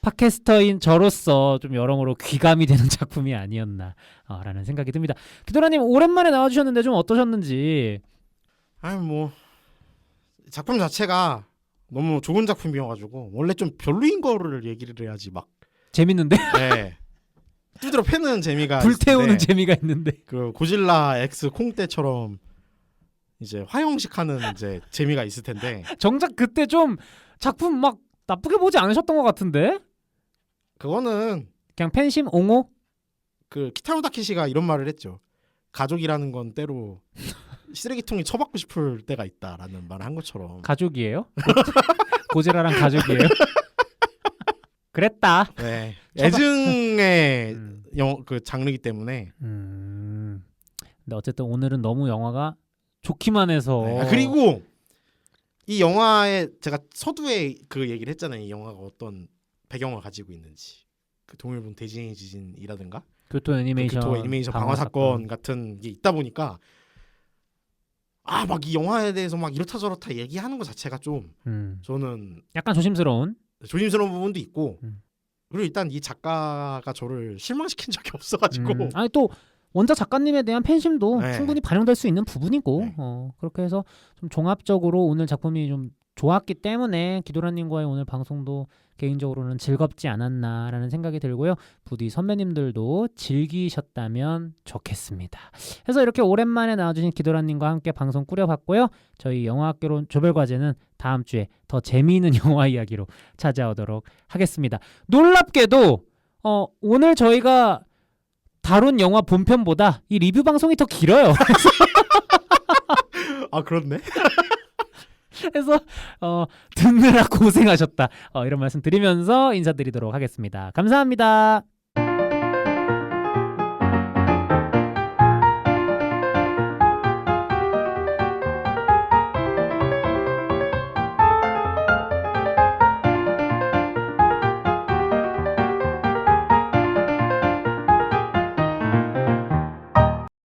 팟캐스터인 저로서 좀 여러모로 귀감이 되는 작품이 아니었나라는 생각이 듭니다. 기도라님 오랜만에 나와주셨는데 좀 어떠셨는지? 작품 자체가 너무 좋은 작품이어가지고 원래 좀 별로인 거를 얘기를 해야지 막 재밌는데? 네. 두드러 패는 재미가 불태우는 있는데, 재미가 있는데 그 고질라 X 콩때처럼 이제 화형식하는 이제 재미가 있을 텐데 정작 그때 좀 작품 막 나쁘게 보지 않으셨던 것 같은데? 그거는 그냥 팬심 옹호? 그 키타로 다케시가 이런 말을 했죠. 가족이라는 건 때로 쓰레기통에 처박고 싶을 때가 있다라는 말을 한 것처럼. 가족이에요? 고지라랑 가족이에요? 그랬다. 네. 애증의 그 장르이기 때문에. 근데 어쨌든 오늘은 너무 영화가 좋기만 해서. 네. 그리고 이 영화에 제가 서두에 그 얘기를 했잖아요. 이 영화가 어떤 배경을 가지고 있는지. 그 동일본 대지진의 지진이라든가 교토 애니메이션, 교토 애니메이션 방화 사건 같은 게 있다 보니까 막 이 영화에 대해서 막 이렇다 저렇다 얘기하는 것 자체가 좀 저는 약간 조심스러운 부분도 있고 그리고 일단 이 작가가 저를 실망시킨 적이 없어가지고 아니 또 원작 작가님에 대한 팬심도 네. 충분히 반영될 수 있는 부분이고 네. 그렇게 해서 좀 종합적으로 오늘 작품이 좀 좋았기 때문에 기도라님과의 오늘 방송도 개인적으로는 즐겁지 않았나라는 생각이 들고요. 부디 선배님들도 즐기셨다면 좋겠습니다. 그래서 이렇게 오랜만에 나와주신 기도라님과 함께 방송 꾸려봤고요. 저희 영화학개론 조별과제는 다음 주에 더 재미있는 영화 이야기로 찾아오도록 하겠습니다. 놀랍게도 오늘 저희가 다룬 영화 본편보다 이 리뷰 방송이 더 길어요. 그렇네. 그래서 듣느라 고생하셨다. 이런 말씀 드리면서 인사드리도록 하겠습니다. 감사합니다.